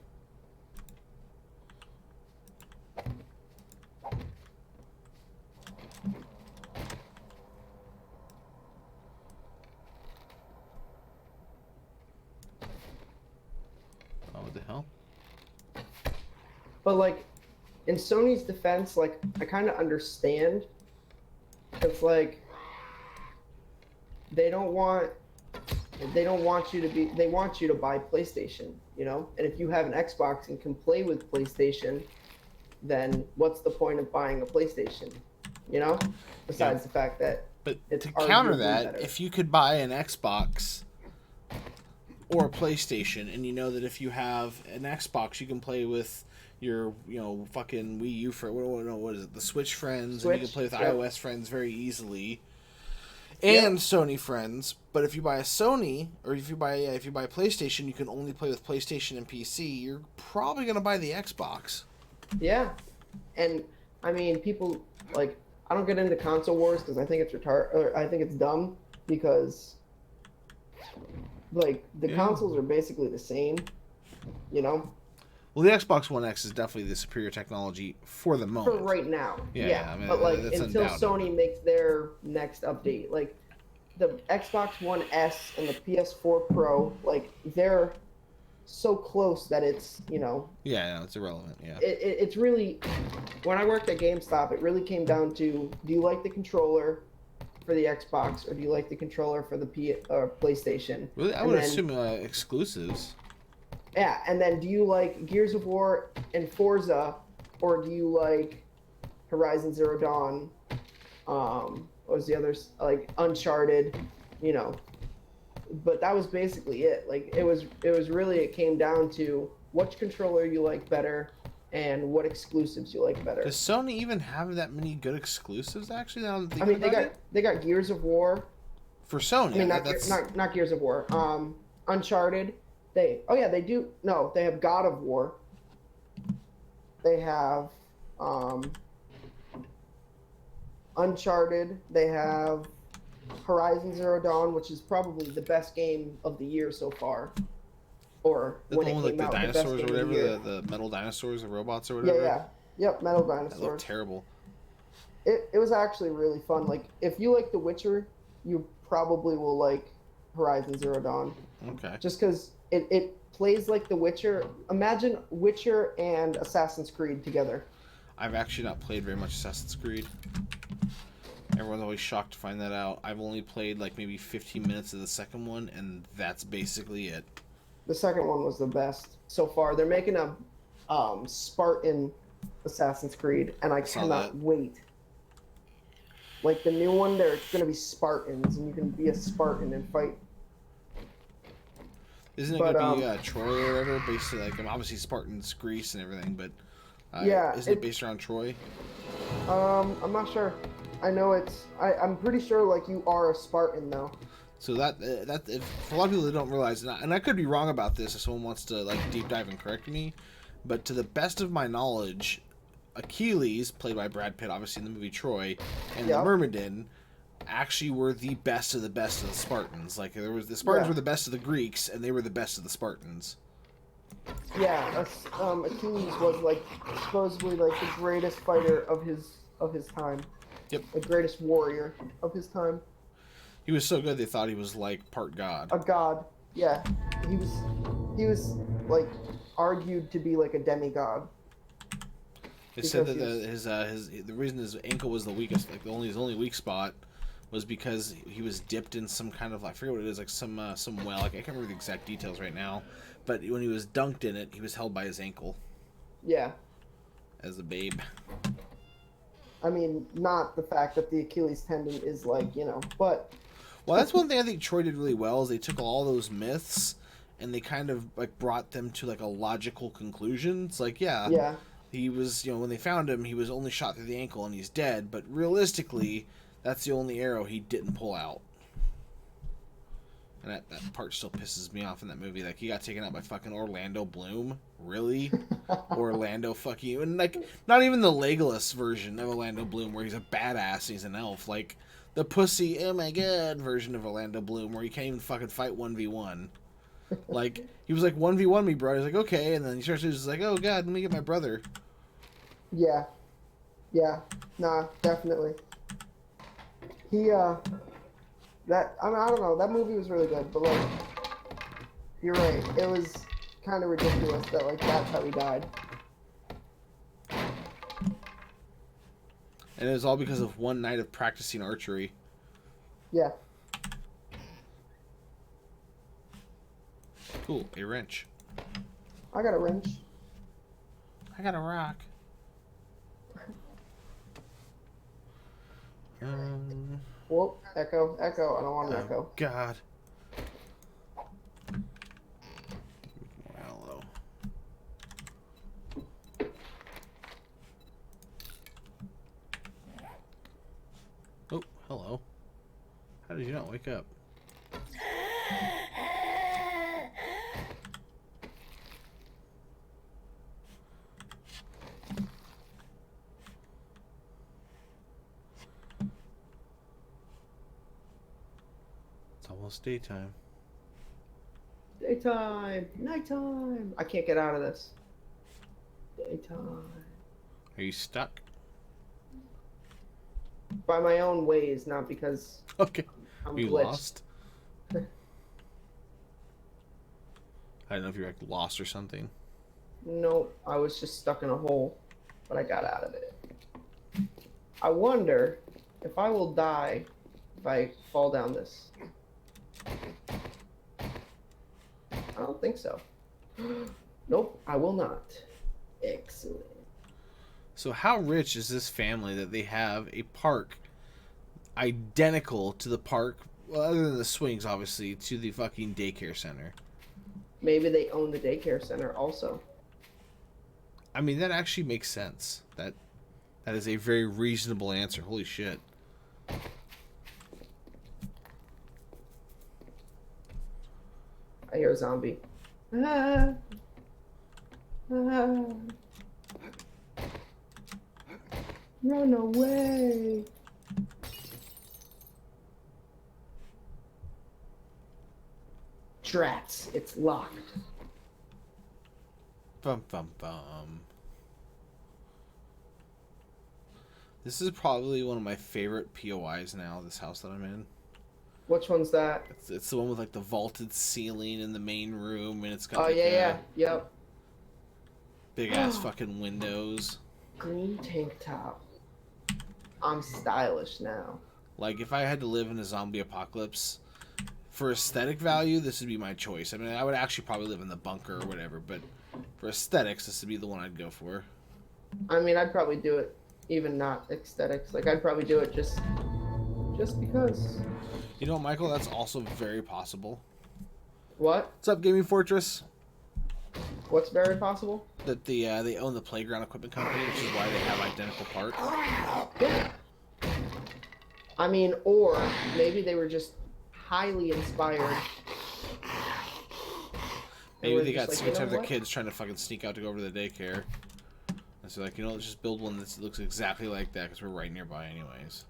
Oh, what the hell? But like, in Sony's defense, like I kind of understand. It's like they don't want you to be. They want you to buy PlayStation, you know. And if you have an Xbox and can play with PlayStation, then what's the point of buying a PlayStation? You know, besides the fact that. But it's to counter arguably that, better. if you could buy an Xbox or a PlayStation, and you know that if you have an Xbox, you can play with your, you know, fucking Wii U for what is it, the Switch friends, and you can play with iOS friends very easily, and Sony friends. But if you buy a Sony, or if you buy PlayStation, you can only play with PlayStation and PC. You're probably gonna buy the Xbox. Yeah, and I mean, people like I don't get into console wars because I think it's retarded, or I think it's dumb. because like the consoles are basically the same, you know. Well, the Xbox One X is definitely the superior technology for the moment. For right now, Yeah, I mean, but like that's until undoubted. Sony makes their next update, like the Xbox One S and the PS4 Pro, like they're so close that it's, you know, Yeah, no, it's irrelevant. Yeah. it's really, when I worked at GameStop, it really came down to, do you like the controller for the Xbox or do you like the controller for the PlayStation? Really, I And would then, assume exclusives. yeah, and then do you like Gears of War and Forza, or do you like Horizon Zero Dawn? What was the others, like Uncharted, you know? But that was basically it. Like it was really, it came down to which controller you like better and what exclusives you like better. Does Sony even have that many good exclusives? Actually, now I'm I thinking mean, about it. they got Gears of War. For Sony. I mean, that's not Gears of War. Uncharted. They do. No, they have God of War. They have Uncharted. They have Horizon Zero Dawn, which is probably the best game of the year so far. Or the when one it with came like the out, the best dinosaurs or game of the whatever, year. the metal dinosaurs, the robots or Yeah, whatever. yeah. Yep, Metal That looked Dinosaurs. terrible. It was actually really fun. Like, if you like The Witcher, you probably will like Horizon Zero Dawn. Okay. Just because it plays like The Witcher. Imagine Witcher and Assassin's Creed together. I've actually not played very much Assassin's Creed. Everyone's always shocked to find that out. I've only played like maybe 15 minutes of the second one, and that's basically it. The second one was the best so far. They're making a Spartan Assassin's Creed, and I Saw cannot that. wait. Like the new one, there's going to be Spartans, and you can be a Spartan and fight. Isn't it But, going to be Troy or whatever? Basically, like, obviously Spartans, Greece, and everything, but Yeah, isn't it based around Troy? I'm not sure. I know I'm pretty sure like you are a Spartan though. So for a lot of people that don't realize, and I could be wrong about this if someone wants to like deep dive and correct me, but to the best of my knowledge, Achilles, played by Brad Pitt, obviously in the movie Troy, and Yeah. the Myrmidon actually were the best of the Spartans. Like the Spartans were the best of the Greeks, and they were the best of the Spartans. Yeah, Achilles was like supposedly like the greatest fighter of his time. Yep. The greatest warrior of his time. He was so good they thought he was like part god. A god. Yeah. He was like argued to be like a demigod. It said Because that the reason his ankle was the weakest, like his only weak spot, was because he was dipped in some kind of, I forget what it is, like some well. Like, I can't remember the exact details right now, but when he was dunked in it, he was held by his ankle Yeah. as a babe. I mean, not the fact that the Achilles tendon is like, you know, but Well, that's one thing I think Troy did really well is they took all those myths and they kind of like brought them to like a logical conclusion. It's like, yeah. he was, when they found him, he was only shot through the ankle and he's dead. But realistically, that's the only arrow he didn't pull out. And that part still pisses me off in that movie. Like, he got taken out by fucking Orlando Bloom. Really? Orlando fucking you. And, like, not even the Legolas version of Orlando Bloom where he's a badass and he's an elf. Like, the pussy, oh my god version of Orlando Bloom where he can't even fucking fight 1v1. Like, he was like, 1v1 me, bro. He's like, okay. And then he starts just like, oh god, let me get my brother. Yeah. Yeah. Nah, definitely. He I don't know, that movie was really good, but like you're right. It was kind of ridiculous that like that's how he died. And it was all because of one night of practicing archery. Yeah. Cool, a wrench. I got a wrench. I got a rock. Whoa, echo. I don't want an echo. God. Hello. Oh, hello. How did you not wake up? almost daytime. Daytime. Nighttime. I can't get out of this. Daytime. Are you stuck? By my own ways, not because Okay. I'm Are you glitched. lost? I don't know if you're like lost or something. No, I was just stuck in a hole, but I got out of it. I wonder if I will die if I fall down this. I don't think so. Nope, I will not. Excellent. So how rich is this family that they have a park identical to the park, well, other than the swings, obviously, to the fucking daycare center? Maybe they own the daycare center also. I mean, that actually makes sense. That is a very reasonable answer. Holy shit. I hear a zombie. Ah. Ah. Run away. Drats, it's locked. Bum bum bum. This is probably one of my favorite POIs now, this house that I'm in. Which one's that? It's the one with like the vaulted ceiling in the main room, and it's got Oh, like yeah. Yep. big ass fucking windows. Green tank top. I'm stylish now. Like, if I had to live in a zombie apocalypse, for aesthetic value, this would be my choice. I mean, I would actually probably live in the bunker or whatever, but for aesthetics, this would be the one I'd go for. I mean, I'd probably do it even not aesthetics. Like, I'd probably do it just because. You know what, Michael? That's also very possible. What? What's up, Gaming Fortress? What's very possible? That they own the playground equipment company, which is why they have identical parts. Yeah. I mean, or maybe they were just highly inspired. Maybe they just got like, sick you and know tired of their what? kids trying to fucking sneak out to go over to the daycare. And so, like, you know, let's just build one that looks exactly like that because we're right nearby anyways.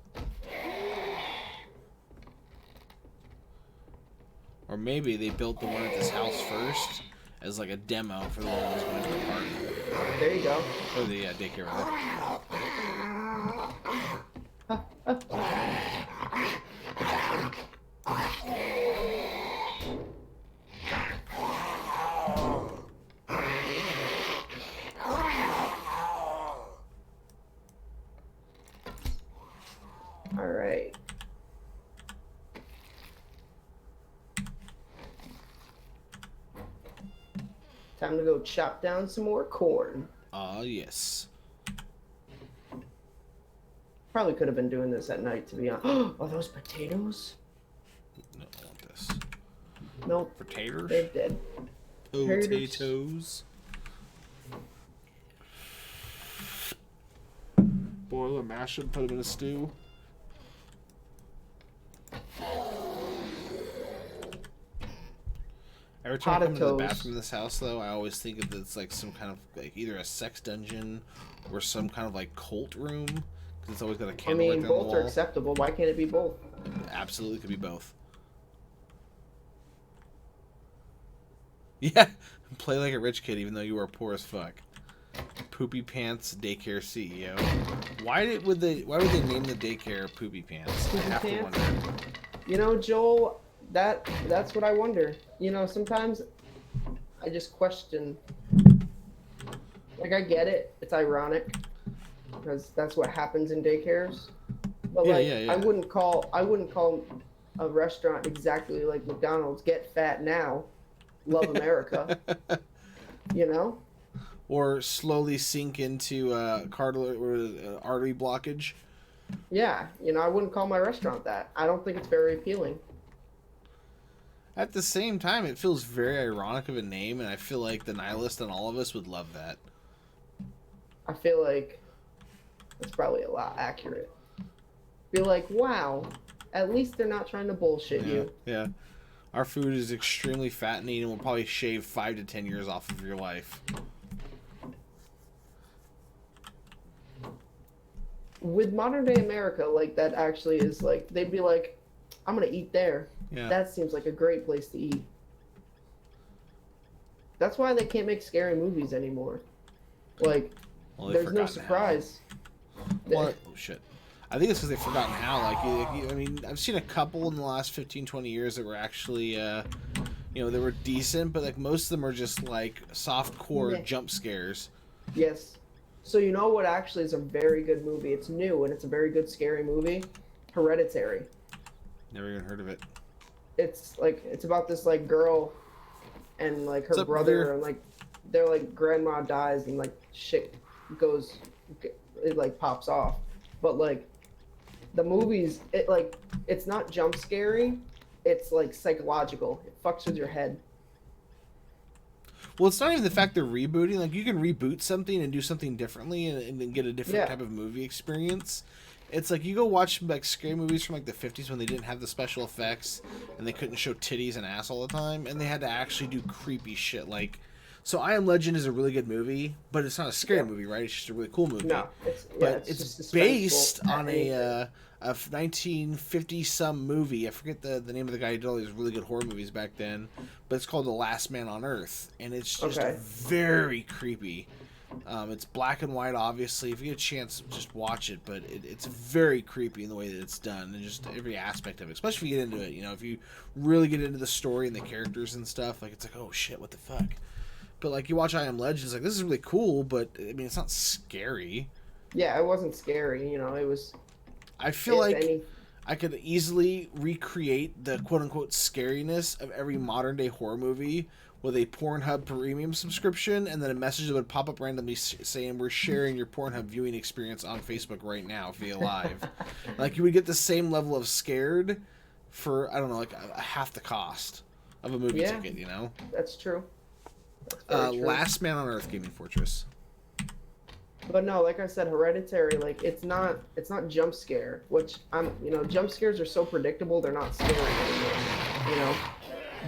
Or maybe they built the one at this house first as like a demo for the one that was going to the park. There you go. Or the daycare, rather. All right. Time to go chop down some more corn. Yes. Probably could have been doing this at night, to be honest. Oh, those potatoes? No, I want this. Nope, Potatoes? they're dead. Potatoes. Boil them, mash them, put them in a stew. Every time I come to the Potatoes. bathroom in this house, though, I always think of it's like some kind of like either a sex dungeon or some kind of like cult room because it's always got a I candle mean, right there on the both are wall. acceptable. Why can't it be both? Absolutely could be both. Yeah, play like a rich kid even though you are poor as fuck. Poopy Pants Daycare CEO. Why would they name the daycare Poopy Pants? Poopy I have Pants? to wonder. You know, Joel, that's what I wonder. You know, sometimes I just question. Like, I get it. It's ironic because that's what happens in daycares. But Yeah, like, yeah. I wouldn't call a restaurant exactly like McDonald's. Get fat now, love America. You know? Or slowly sink into artery blockage. Yeah. You know, I wouldn't call my restaurant that. I don't think it's very appealing. At the same time, it feels very ironic of a name, and I feel like the nihilist and all of us would love that. I feel like it's probably a lot accurate. Be like, wow, at least they're not trying to bullshit you. Yeah. Our food is extremely fattening and will probably shave 5 to 10 years off of your life. With modern day America, like, that actually is like, they'd be like, I'm gonna eat there. Yeah. That seems like a great place to eat. That's why they can't make scary movies anymore. Like, Well, they've there's no forgotten surprise. how. Well, oh, shit. I think it's because they've forgotten how. I mean, I've seen a couple in the last 15, 20 years that were actually, they were decent, but like most of them are just like soft-core Yeah. jump scares. Yes. So you know what actually is a very good movie? It's new and it's a very good scary movie. Hereditary. Never even heard of it. It's about this like girl and like her What's up, brother brother? and like their like grandma dies and like shit goes, it like pops off. But like the movies, it's not jump scary. It's like psychological. It fucks with your head. Well, it's not even the fact they're rebooting. Like, you can reboot something and do something differently and then get a different type of movie experience. It's like you go watch like scary movies from like the 50s when they didn't have the special effects and they couldn't show titties and ass all the time, and they had to actually do creepy shit. Like, so I Am Legend is a really good movie, but it's not a scary movie, right? It's just a really cool movie. No, But it's it's just based suspenseful on at a 1950 some movie. I forget the name of the guy who did all these really good horror movies back then, but it's called The Last Man on Earth, and it's just very creepy. It's black and white, obviously. If you get a chance, just watch it. But it's very creepy in the way that it's done, and just every aspect of it. Especially if you get into it, if you really get into the story and the characters and stuff, like it's like, oh shit, what the fuck. But like you watch I Am Legend, it's like this is really cool, but I mean it's not scary. Yeah, it wasn't scary. It was. I feel like I could easily recreate the quote unquote scariness of every modern day horror movie with a Pornhub premium subscription, and then a message that would pop up randomly saying we're sharing your Pornhub viewing experience on Facebook right now via live. Like you would get the same level of scared for I don't know, like a half the cost of a movie ticket. That's true. That's very true. Last Man on Earth, Gaming Fortress. But no, like I said, Hereditary, like it's not jump scare, which jump scares are so predictable they're not scary anymore.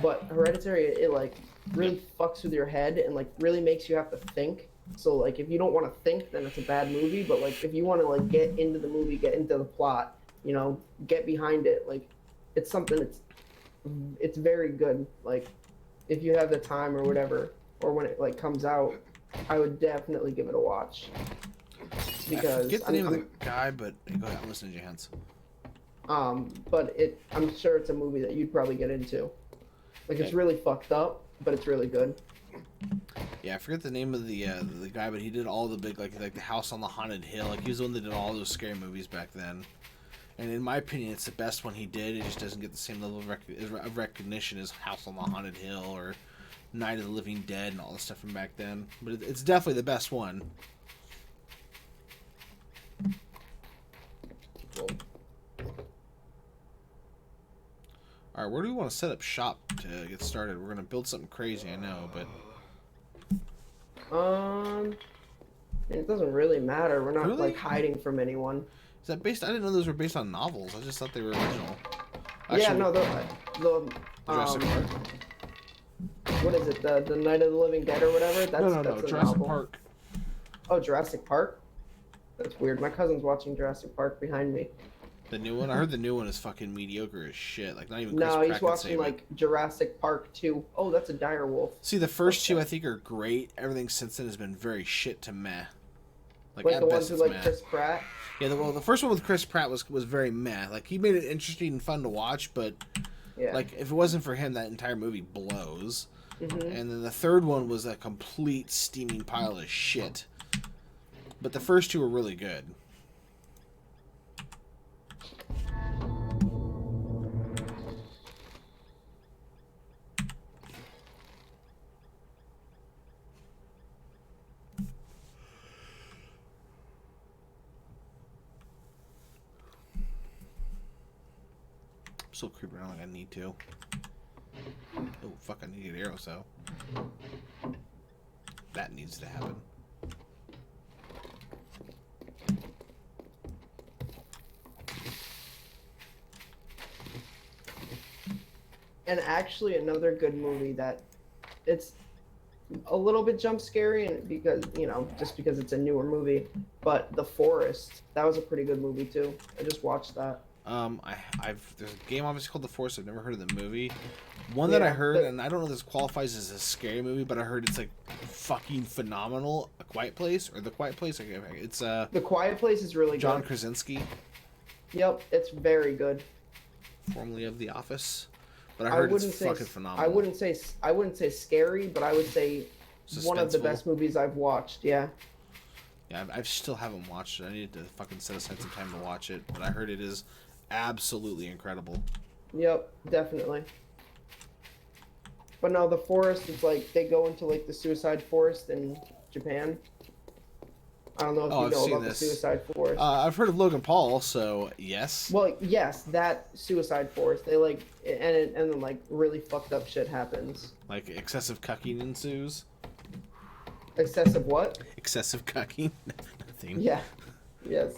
But Hereditary, it like really fucks with your head and like really makes you have to think. So like if you don't want to think, then it's a bad movie. But like if you want to like get into the movie, get into the plot, get behind it, like it's something it's very good. Like if you have the time or whatever, or when it like comes out, I would definitely give it a watch. Because I forget the name of the guy, but go ahead, I'm listening to JHuntz. But I'm sure it's a movie that you'd probably get into. Like it's really fucked up, but it's really good. Yeah, I forget the name of the guy, but he did all the big like the House on the Haunted Hill. Like he was the one that did all those scary movies back then. And in my opinion, it's the best one he did. It just doesn't get the same level of recognition as House on the Haunted Hill or Night of the Living Dead and all the stuff from back then. But it's definitely the best one. Alright, where do we want to set up shop to get started? We're going to build something crazy, I know, but... It doesn't really matter. We're not Really? like hiding from anyone. Is that based... I didn't know those were based on novels. I just thought they were original. Yeah, no, the Jurassic Park. what is it? The Night of the Living Dead or whatever? That's No, a Jurassic novel. Park. Oh, Jurassic Park? That's weird. My cousin's watching Jurassic Park behind me. The new one? I heard the new one is fucking mediocre as shit. Like, not even Chris No, Pratt he's can watching save it. like Jurassic Park 2. Oh, that's a dire wolf. See, the first two I think are great. Everything since then has been very shit to meh. Like at the ones best with it's like meh. Chris Pratt. Yeah, the first one with Chris Pratt was very meh. Like, he made it interesting and fun to watch, but Yeah. like if it wasn't for him, that entire movie blows. Mhm. And then the third one was a complete steaming pile of shit. But the first two were really good. I'm still creeping around like I need to. Oh, fuck, I need an arrow cell. That needs to happen. And actually another good movie that it's a little bit jump scary and because just because it's a newer movie, but The Forest, that was a pretty good movie too. I just watched that. There's a game obviously called The Forest. I've never heard of the movie. One that I heard, and I don't know if this qualifies as a scary movie, but I heard it's like fucking phenomenal. A Quiet Place or The Quiet Place. It's The Quiet Place is really John good. Krasinski, Yep, it's very good. formerly of The Office, but I heard it's fucking phenomenal. I wouldn't say scary, but I would say one of the best movies I've watched. Yeah. Yeah, I still haven't watched it. I need to fucking set aside some time to watch it, but I heard it is absolutely incredible. Yep, definitely. But no, The Forest, it's like they go into like the suicide forest in Japan. I don't know if you know about the suicide forest. I've heard of Logan Paul, so yes. Well, yes, that suicide forest. They like, and then like really fucked up shit happens. Like excessive cucking ensues. Excessive what? Excessive cucking. Nothing. Yeah. Yes.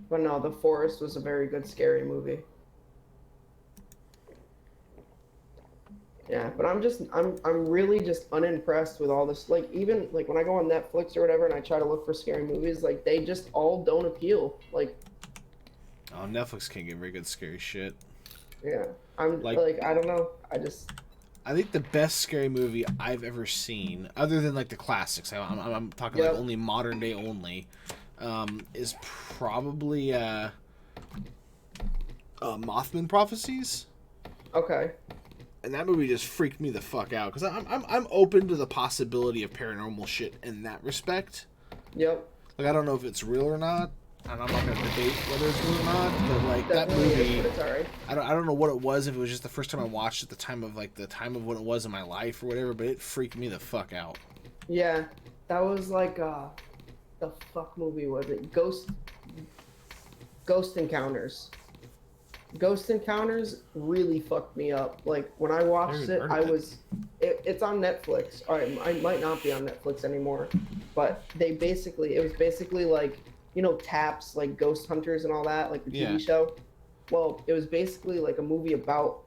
But no, The Forest was a very good scary movie. Yeah, but I'm really just unimpressed with all this. Like even like when I go on Netflix or whatever and I try to look for scary movies, like they just all don't appeal. Like oh, Netflix can't get very good scary shit. Yeah. I'm like I don't know. I think the best scary movie I've ever seen, other than like the classics, I'm talking like only modern day only, is probably Mothman Prophecies. Okay. And that movie just freaked me the fuck out because I'm open to the possibility of paranormal shit in that respect. Yep. Like I don't know if it's real or not, and I'm not gonna debate whether it's real or not. But like definitely that movie, it's all right. I don't know what it was. If it was just the first time I watched it, the time of when it was in my life or whatever. But it freaked me the fuck out. Yeah, that was like the fuck movie was it? Ghost Encounters. Ghost Encounters really fucked me up. Like when I watched it, it's on Netflix. All right, I might not be on Netflix anymore, but it was basically like, you know, Taps, like Ghost Hunters and all that, like the TV show. Well, it was basically like a movie about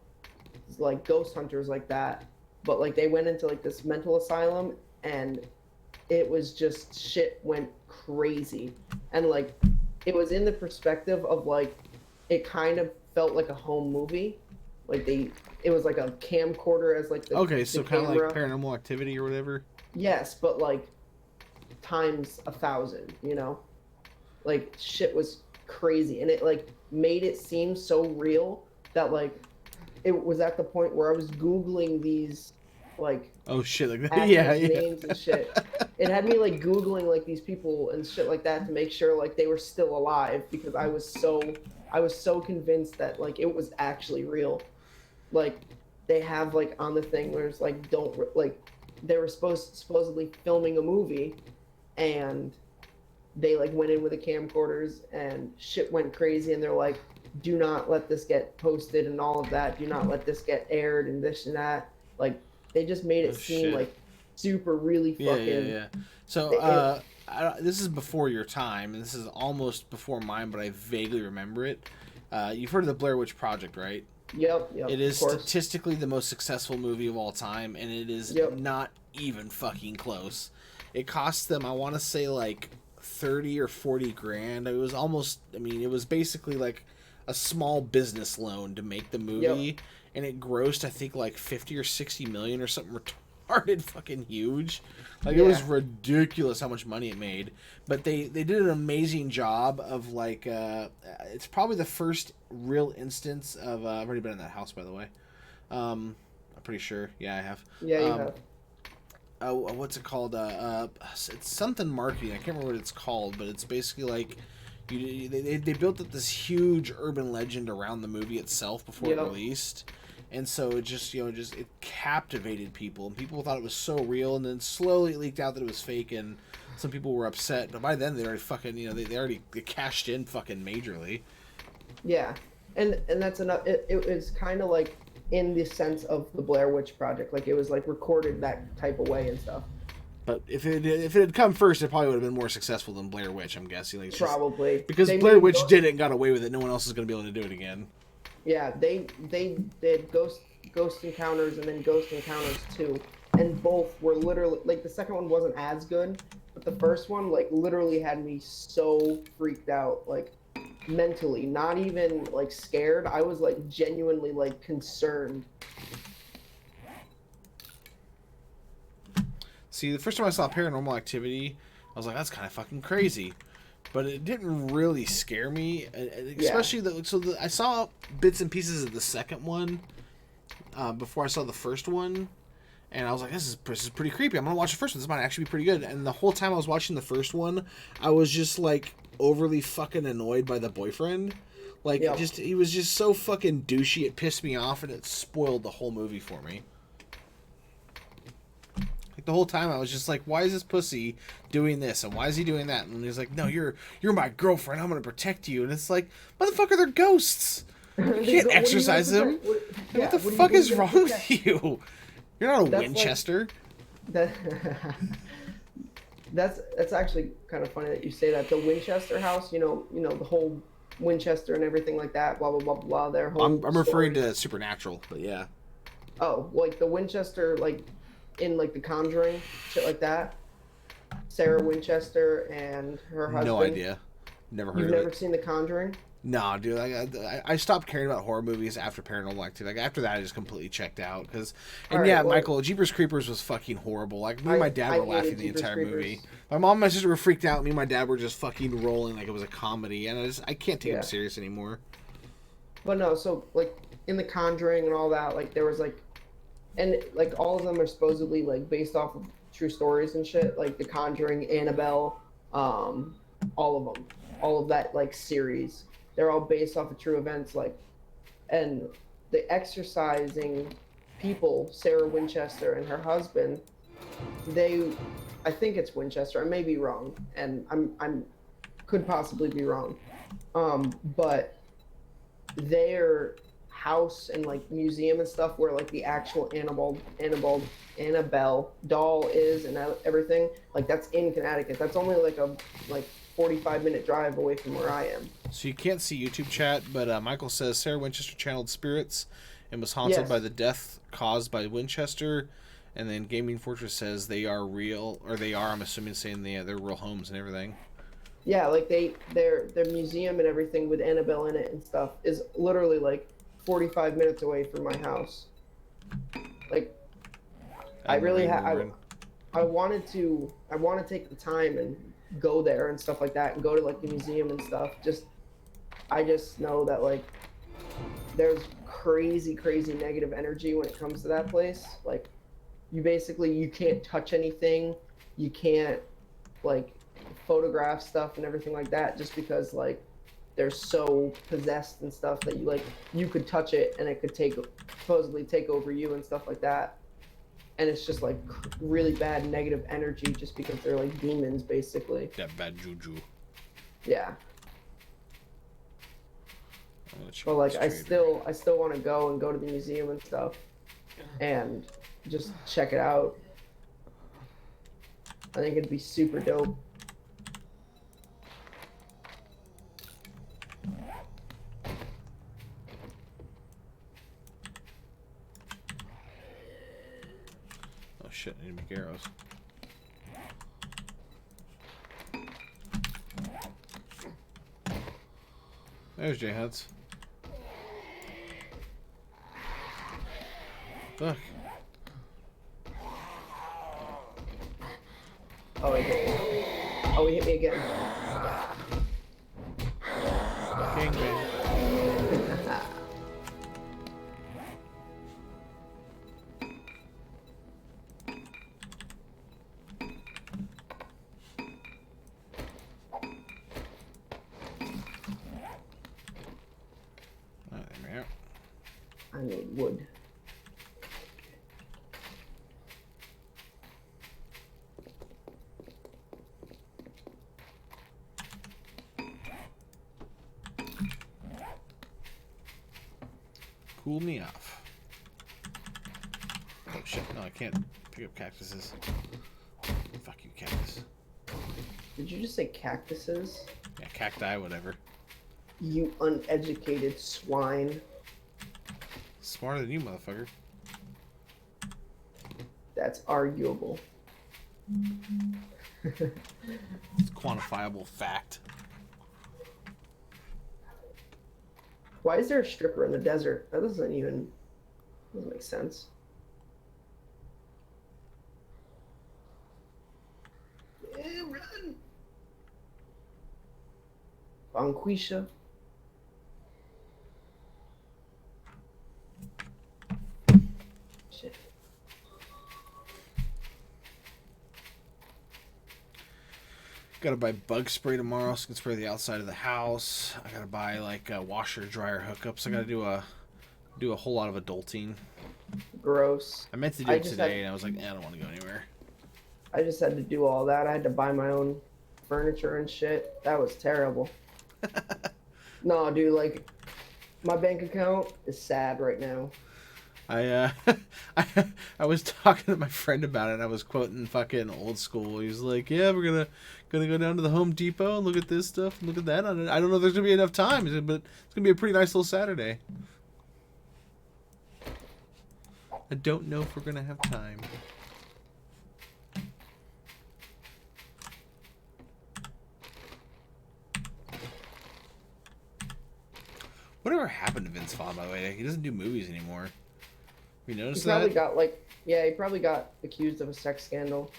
like ghost hunters like that, but like they went into like this mental asylum and it was just shit went crazy. And like it was in the perspective of like it kind of felt like a home movie. Like it was like a camcorder as like the so kind of like Paranormal Activity or whatever. Yes, but like times 1,000, you know? Like shit was crazy and it like made it seem so real that like it was at the point where I was Googling these like oh shit like names and shit. It had me like Googling like these people and shit like that to make sure like they were still alive because I was so convinced that like it was actually real. Like they have like on the thing where it's like they were supposedly filming a movie and they like went in with the camcorders and shit went crazy and they're like, do not let this get posted and all of that. Do not let this get aired and this and that. Like they just made it seem like super really fucking. Yeah. So this is before your time and this is almost before mine, but I vaguely remember it. You've heard of the Blair Witch Project, right? Yep. It is statistically the most successful movie of all time, and it is not even fucking close. It cost them, I want to say, like 30 or 40 grand. It was almost, I mean, it was basically like a small business loan to make the movie, and it grossed, I think, like 50 or 60 million or something retarded fucking huge. Like it was ridiculous how much money it made, but they did an amazing job of like it's probably the first real instance of I've already been in that house, by the way. I'm pretty sure. Yeah, I have. Yeah, you have. What's it called? It's something marketing. I can't remember what it's called, but it's basically like they built up this huge urban legend around the movie itself before it released. And so it just, it captivated people, and people thought it was so real, and then slowly it leaked out that it was fake, and some people were upset, but by then they already fucking, they already cashed in fucking majorly. Yeah, and that's enough. It was kind of like in the sense of the Blair Witch Project, like it was like recorded that type of way and stuff. But if it had come first, it probably would have been more successful than Blair Witch, I'm guessing. Like, probably. Because Blair Witch did it and got away with it, no one else is going to be able to do it again. Yeah, they did Ghost Ghost Encounters and then Ghost Encounters 2, and both were literally like the second one wasn't as good, but the first one like literally had me so freaked out, like mentally, not even like scared. I was like genuinely like concerned. See, the first time I saw Paranormal Activity, I was like, that's kind of fucking crazy. But it didn't really scare me, especially I saw bits and pieces of the second one before I saw the first one, and I was like, this is pretty creepy. I'm gonna watch the first one. This might actually be pretty good. And the whole time I was watching the first one, I was just like overly fucking annoyed by the boyfriend. Like, he was just so fucking douchey. It pissed me off, and it spoiled the whole movie for me. The whole time I was just like, why is this pussy doing this and why is he doing that? And he's like, no, you're my girlfriend, I'm gonna protect you. And it's like, motherfucker, they're ghosts. You can't exercise them. What the fuck is wrong with you? You're not a Winchester. Like, that's actually kind of funny that you say that. The Winchester house, you know the whole Winchester and everything like that, blah blah blah blah. Their whole I'm referring to Supernatural, but yeah. Oh, like the Winchester, like in like The Conjuring, shit like that. Sarah Winchester and her husband. No idea. Never heard of it. You've never seen The Conjuring? No, dude. I stopped caring about horror movies after Paranormal Activity. Like, after that, I just completely checked out. Michael, Jeepers Creepers was fucking horrible. Like, me and my dad were laughing the entire movie. My mom and my sister were freaked out. Me and my dad were just fucking rolling like it was a comedy. And I can't take them serious anymore. But no, so, like, in The Conjuring and all that, like, there was, like, and, like, all of them are supposedly, like, based off of true stories and shit. Like, The Conjuring, Annabelle, all of them. All of that, like, series. They're all based off of true events, like, and the exorcising people, Sarah Winchester and her husband, I think it's Winchester. I may be wrong, and I'm could possibly be wrong, but their house and like museum and stuff where like the actual Annabelle doll is and everything, like that's in Connecticut. That's only like a 45-minute drive away from where I am. So you can't see YouTube chat, but Michael says Sarah Winchester channeled spirits and was haunted by the death caused by Winchester. And then Gaming Fortress says they are real, or they are, I'm assuming, saying they're real homes and everything. Yeah, like their museum and everything with Annabelle in it and stuff is literally like 45 minutes away from my house. Like, I want to take the time and go there and stuff like that and go to like the museum and stuff. I just know that like there's crazy negative energy when it comes to that place. Like, you can't touch anything, you can't like photograph stuff and everything like that, just because like they're so possessed and stuff that you could touch it and it could supposedly take over you and stuff like that. And it's just like really bad negative energy just because they're like demons basically. That bad juju. Yeah. But like I still want to go to the museum and stuff and just check it out. I think it'd be super dope. Oh shit, I need to make arrows. There's JHuntz. Look. Oh, he hit me. Oh, he hit me again. Gangbang. I need wood. Cool me off. Oh shit, no, I can't pick up cactuses. Fuck you, cactus. Did you just say cactuses? Yeah, cacti, whatever. You uneducated swine. Smarter than you, motherfucker. That's arguable. It's quantifiable fact. Why is there a stripper in the desert? That doesn't make sense. Yeah, run! Bonquisha. Shit. Gotta buy bug spray tomorrow so I can spray the outside of the house. I gotta buy like washer dryer hookups. I gotta do a whole lot of adulting. Gross. I meant to do it today and I was like, I don't want to go anywhere. I just had to do all that. I had to buy my own furniture and shit. That was terrible. No, dude, like my bank account is sad right now. I was talking to my friend about it. And I was quoting fucking old school. He was like, "Yeah, we're gonna go down to the Home Depot and look at this stuff and look at that." I don't know if there's gonna be enough time, he said, but it's gonna be a pretty nice little Saturday. I don't know if we're gonna have time. Whatever happened to Vince Vaughn, by the way? He doesn't do movies anymore. You noticed He probably that? he probably got accused of a sex scandal.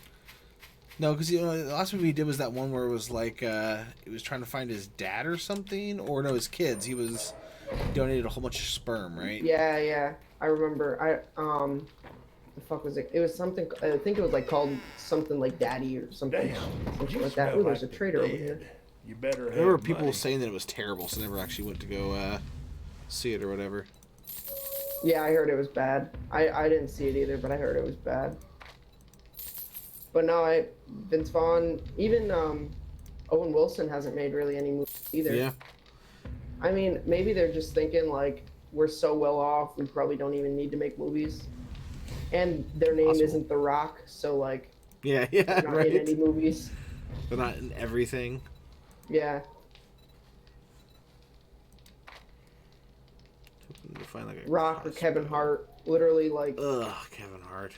No, because the last movie he did was that one where it was like he was trying to find his dad or something, or no, his kids. He donated a whole bunch of sperm, right? Yeah, I remember. The fuck was it? It was something. I think it was like called something like Daddy or something, something like that. Ooh, there's a trader over here. You better. There were people saying that it was terrible, so I never actually went to go see it or whatever. Yeah, I heard it was bad. I didn't see it either, but I heard it was bad. But no, Vince Vaughn, even Owen Wilson hasn't made really any movies either. Yeah. I mean, maybe they're just thinking like we're so well off, we probably don't even need to make movies. And their name isn't The Rock, so like Yeah, they're not right. in any movies. They're not in everything. Yeah. To find like a Rock or Kevin Hart, literally like. Ugh, Kevin Hart.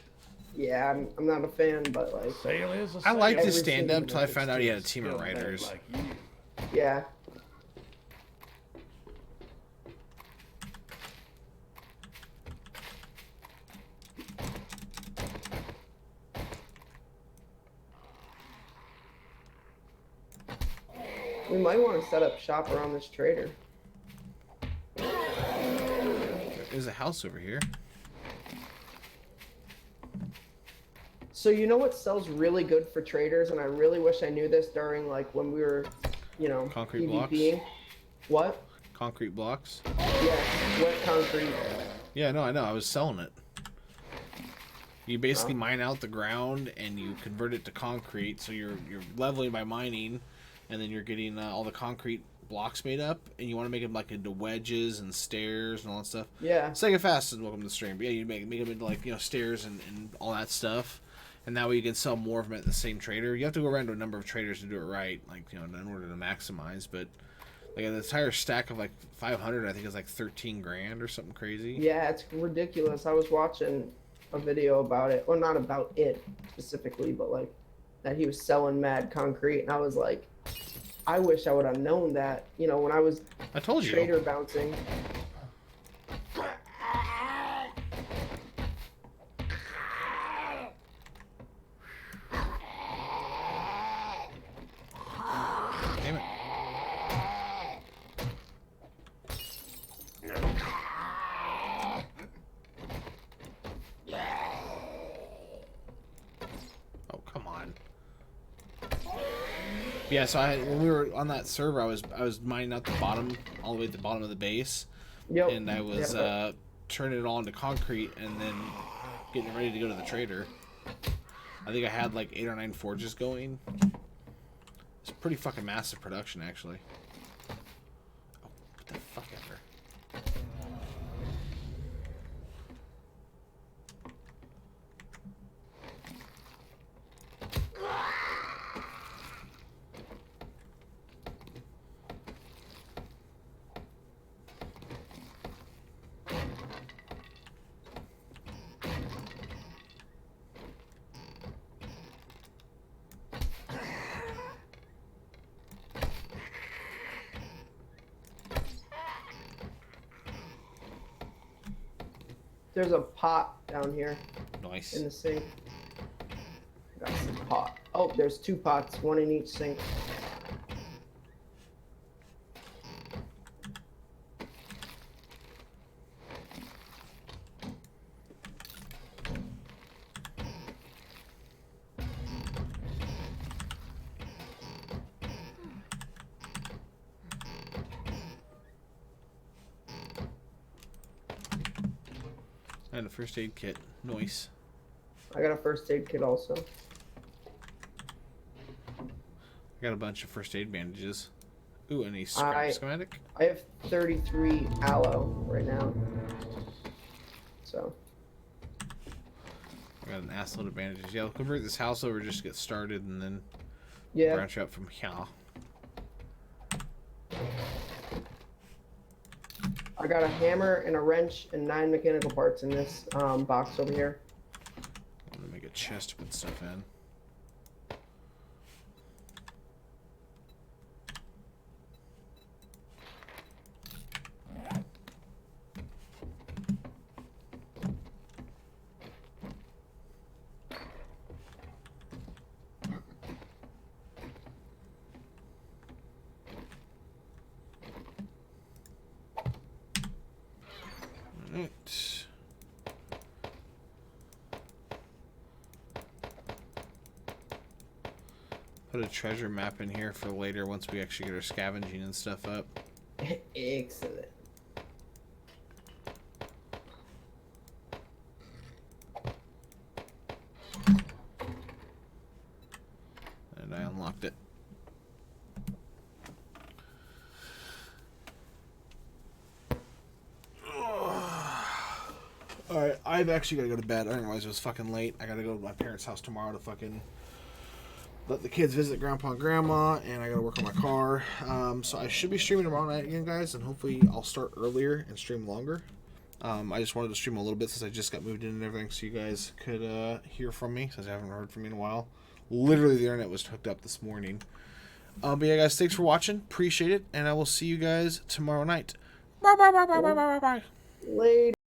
Yeah, I'm not a fan, but like. Sale is a I liked sale. his stand-up Every till I found out he had a Still team of bad writers. like you. Yeah. We might want to set up shop around this trader. There's a house over here. So you know what sells really good for traders, and I really wish I knew this during like when we were, Concrete blocks? PvPing. What? Concrete blocks. Yeah, wet concrete. Yeah, no, I know. I was selling it. You basically mine out the ground and you convert it to concrete. So you're leveling by mining, and then you're getting all the concrete blocks made up, and you want to make them like into wedges and stairs and all that stuff. Yeah. Sega Fast and welcome to the stream. But yeah, you make them into like stairs and all that stuff, and that way you can sell more of them at the same trader. You have to go around to a number of traders to do it right, like in order to maximize. But like an entire stack of like 500, I think is like 13 grand or something crazy. Yeah, it's ridiculous. I was watching a video about it. Well, not about it specifically, but like that he was selling mad concrete, and I was like, I wish I would have known that, when I was I told you. trader bouncing. Damn it. Oh, come on. Yeah, so when we were on that server, I was mining out the bottom, all the way to the bottom of the base, Yep. and I was Yep. turning it all into concrete and then getting it ready to go to the trader. I think I had like 8 or 9 forges going. It's pretty fucking massive production, actually. Oh, what the fuck ever. There's a pot down here Nice. in the sink. I got some pot. Oh, there's 2 pots, 1 in each sink. And a first aid kit. Nice. I got a first aid kit also. I got a bunch of first aid bandages. Ooh, any scrap schematic? I have 33 aloe right now. So. I got an assload of bandages. Yeah, I'll convert this house over just to get started and then Yeah. branch out from here. I got a hammer and a wrench and 9 mechanical parts in this box over here. I'm gonna make a chest to put stuff in. Alright. Put a treasure map in here for later once we actually get our scavenging and stuff up. Excellent. And I unlocked it. Alright, I've actually got to go to bed. I didn't realize it was fucking late. I got to go to my parents' house tomorrow to fucking let the kids visit Grandpa and Grandma, and I got to work on my car. So I should be streaming tomorrow night again, guys, and hopefully I'll start earlier and stream longer. I just wanted to stream a little bit since I just got moved in and everything, so you guys could hear from me, since I haven't heard from me in a while. Literally, the internet was hooked up this morning. But yeah, guys, thanks for watching. Appreciate it, and I will see you guys tomorrow night. Bye, bye, bye, bye, bye, bye, bye. Later.